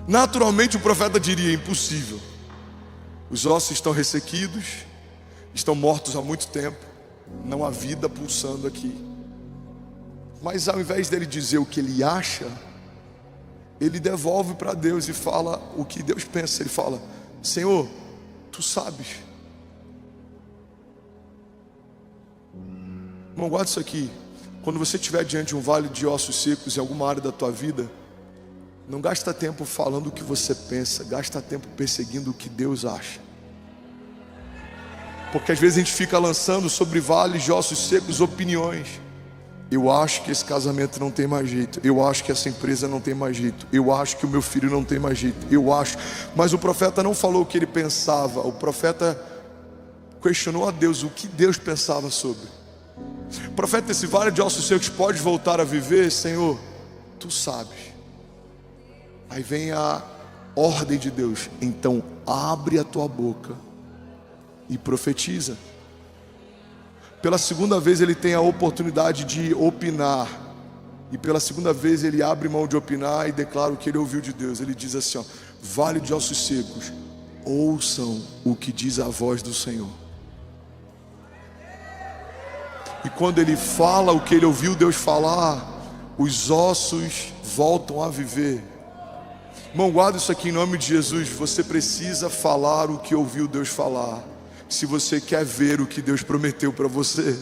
naturalmente o profeta diria: impossível. Os ossos estão ressequidos, estão mortos há muito tempo, não há vida pulsando aqui. Mas ao invés dele dizer o que ele acha, ele devolve para Deus e fala o que Deus pensa. Ele fala: Senhor, tu sabes. Irmão, guarda isso aqui. Quando você estiver diante de um vale de ossos secos em alguma área da tua vida, não gasta tempo falando o que você pensa, gasta tempo perseguindo o que Deus acha. Porque às vezes a gente fica lançando sobre vales de ossos secos opiniões. Eu acho que esse casamento não tem mais jeito. Eu acho que essa empresa não tem mais jeito. Eu acho que o meu filho não tem mais jeito. Eu acho. Mas o profeta não falou o que ele pensava. O profeta questionou a Deus o que Deus pensava sobre. Profeta, esse vale de ossos secos pode voltar a viver? Senhor, tu sabes. Aí vem a ordem de Deus: então abre a tua boca e profetiza. Pela segunda vez ele tem a oportunidade de opinar, e pela segunda vez ele abre mão de opinar e declara o que ele ouviu de Deus. Ele diz assim: ó, vale de ossos secos, ouçam o que diz a voz do Senhor. E quando ele fala o que ele ouviu Deus falar, os ossos voltam a viver. Irmão, guarda isso aqui em nome de Jesus. Você precisa falar o que ouviu Deus falar, se você quer ver o que Deus prometeu para você.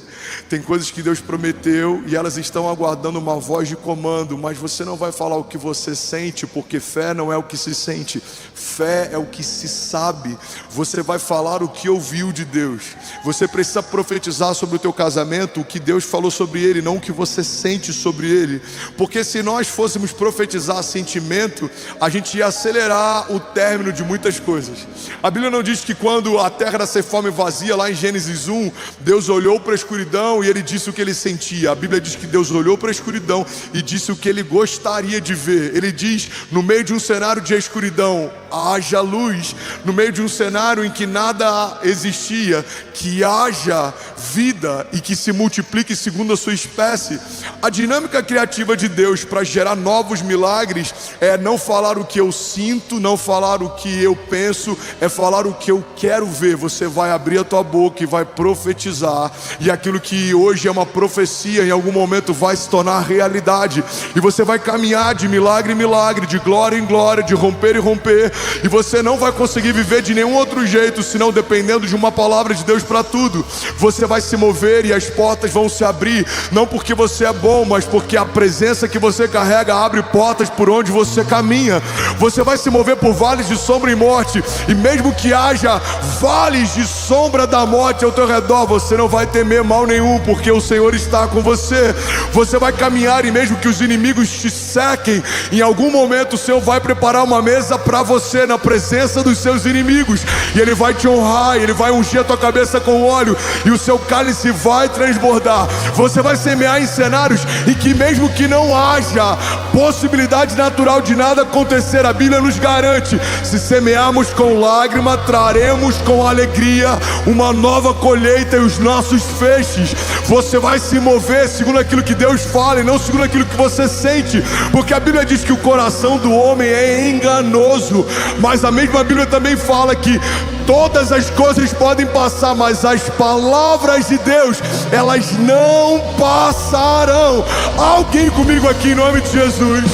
Tem coisas que Deus prometeu e elas estão aguardando uma voz de comando, mas você não vai falar o que você sente, porque fé não é o que se sente, fé é o que se sabe. Você vai falar o que ouviu de Deus. Você precisa profetizar sobre o teu casamento o que Deus falou sobre ele, não o que você sente sobre ele. Porque se nós fôssemos profetizar sentimento, a gente ia acelerar o término de muitas coisas. A Bíblia não diz que quando a terra era ser fome vazia, lá em Gênesis 1, Deus olhou para a escuridão e ele disse o que ele sentia. A Bíblia diz que Deus olhou para a escuridão e disse o que ele gostaria de ver. Ele diz: no meio de um cenário de escuridão, haja luz. No meio de um cenário em que nada existia, que haja vida e que se multiplique segundo a sua espécie. A dinâmica criativa de Deus para gerar novos milagres é não falar o que eu sinto, não falar o que eu penso, é falar o que eu quero ver. Você vai abrir a tua boca e vai profetizar, e aquilo que hoje é uma profecia, em algum momento vai se tornar realidade, e você vai caminhar de milagre em milagre, de glória em glória, de romper em romper, e você não vai conseguir viver de nenhum outro jeito, senão dependendo de uma palavra de Deus para tudo. Você vai se mover e as portas vão se abrir, não porque você é bom, mas porque a presença que você carrega abre portas por onde você caminha. Você vai se mover por vales de sombra e morte, e mesmo que haja vales de sombra da morte ao teu redor, você não vai temer mal nenhum, porque o Senhor está com você. Você vai caminhar e mesmo que os inimigos te sequem, em algum momento o Senhor vai preparar uma mesa para você na presença dos seus inimigos, e Ele vai te honrar, Ele vai ungir a tua cabeça com óleo, e o seu cálice vai transbordar. Você vai semear em cenários em que mesmo que não haja possibilidade natural de nada acontecer, a Bíblia nos garante: se semearmos com lágrima, traremos com alegria uma nova colheita e os nossos feixes. Você vai se mover segundo aquilo que Deus fala e não segundo aquilo que você sente, porque a Bíblia diz que o coração do homem é enganoso, mas a mesma Bíblia também fala que todas as coisas podem passar, mas as palavras de Deus, elas não passarão. Alguém comigo aqui em nome de Jesus?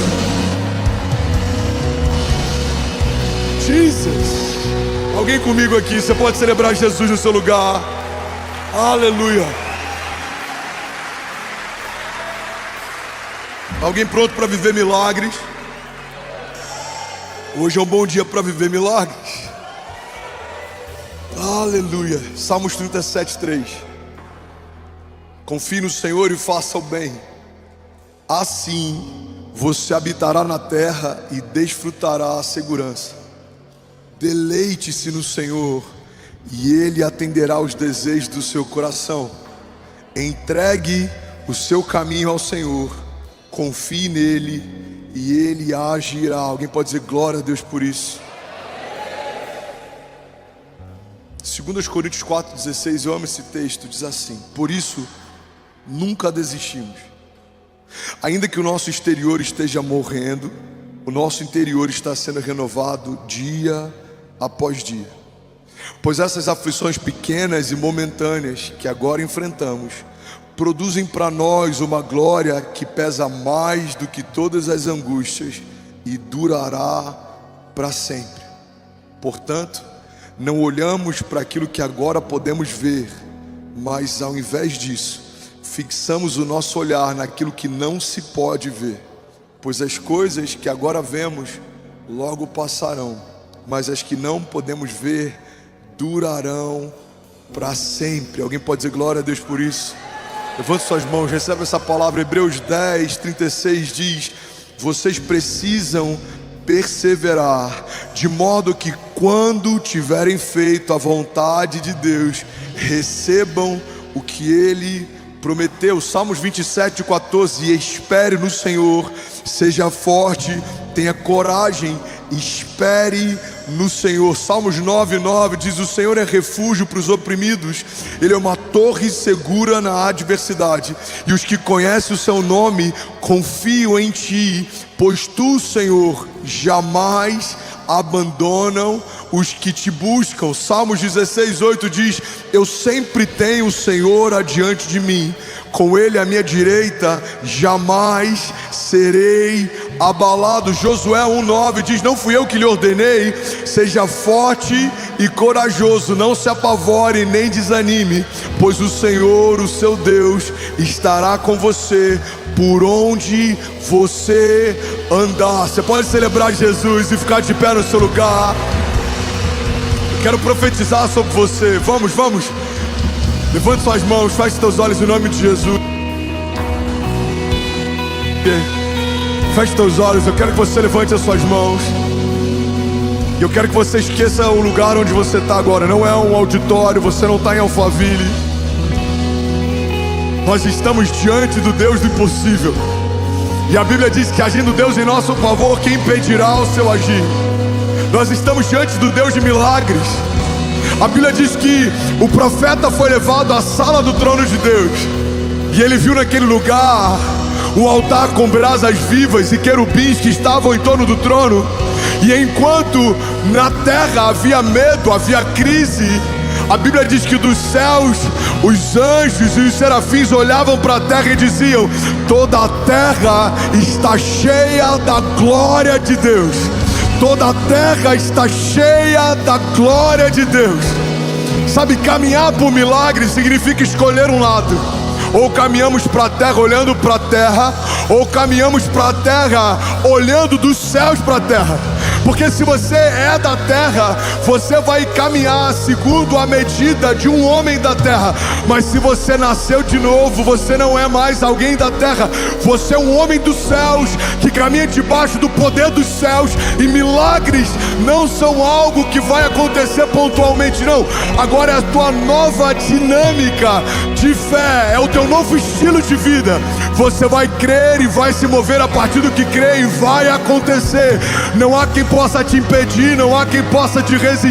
Jesus. Alguém comigo aqui? Você pode celebrar Jesus no seu lugar. Aleluia. Alguém pronto para viver milagres? Hoje é um bom dia para viver milagres. Aleluia. Salmos 37:3. Confie no Senhor e faça o bem, assim você habitará na terra e desfrutará a segurança. Deleite-se no Senhor e Ele atenderá os desejos do seu coração. Entregue o seu caminho ao Senhor, confie nele e Ele agirá. Alguém pode dizer glória a Deus por isso? 2 Coríntios 4,16, eu amo esse texto, diz assim: por isso nunca desistimos, Ainda que o nosso exterior esteja morrendo, o nosso interior está sendo renovado dia após dia. Pois essas aflições pequenas e momentâneas que agora enfrentamos produzem para nós uma glória que pesa mais do que todas as angústias e durará para sempre. Portanto, não olhamos para aquilo que agora podemos ver, mas ao invés disso, fixamos o nosso olhar naquilo que não se pode ver, pois as coisas que agora vemos logo passarão, mas as que não podemos ver durarão para sempre. Alguém pode dizer glória a Deus por isso? Levante suas mãos, recebe essa palavra. Hebreus 10:36 diz: vocês precisam perseverar, de modo que quando tiverem feito a vontade de Deus, recebam o que Ele prometeu. Salmos 27:14: espere no Senhor, seja forte, tenha coragem, espere no Senhor. Salmos 9:9 diz: o Senhor é refúgio para os oprimidos, Ele é uma torre segura na adversidade, e os que conhecem o seu nome confiam em Ti, pois Tu, Senhor, jamais abandonam os que Te buscam. Salmos 16:8 diz: eu sempre tenho o Senhor adiante de mim, com Ele à minha direita, jamais serei abalado. Josué 1:9 diz: não fui eu que lhe ordenei, seja forte e corajoso, não se apavore nem desanime, pois o Senhor, o seu Deus, estará com você por onde você andar. Você pode celebrar Jesus e ficar de pé no seu lugar. Eu quero profetizar sobre você. Vamos. Levante suas mãos, feche seus olhos em nome de Jesus. Feche seus olhos, eu quero que você levante as suas mãos. E eu quero que você esqueça o lugar onde você está agora. Não é um auditório, você não está em Alphaville. Nós estamos diante do Deus do impossível. E a Bíblia diz que agindo Deus em nosso favor, quem impedirá o seu agir? Nós estamos diante do Deus de milagres. A Bíblia diz que o profeta foi levado à sala do trono de Deus, e ele viu naquele lugar um altar com brasas vivas e querubins que estavam em torno do trono. E enquanto na terra havia medo, havia crise, a Bíblia diz que dos céus os anjos e os serafins olhavam para a terra e diziam: toda a terra está cheia da glória de Deus. Toda a terra está cheia da glória de Deus. Sabe, caminhar por milagre significa escolher um lado. Ou caminhamos para a terra olhando para a terra, ou caminhamos para a terra olhando dos céus para a terra. Porque se você é da terra, você vai caminhar segundo a medida de um homem da terra. Mas se você nasceu de novo, você não é mais alguém da terra. Você é um homem dos céus, que caminha debaixo do poder dos céus. E milagres não são algo que vai acontecer pontualmente, não. Agora é a tua nova dinâmica de fé, é o teu novo estilo de vida. Você vai crer e vai se mover a partir do que crê, e vai acontecer. Não há quem possa te impedir, não há quem possa te resistir.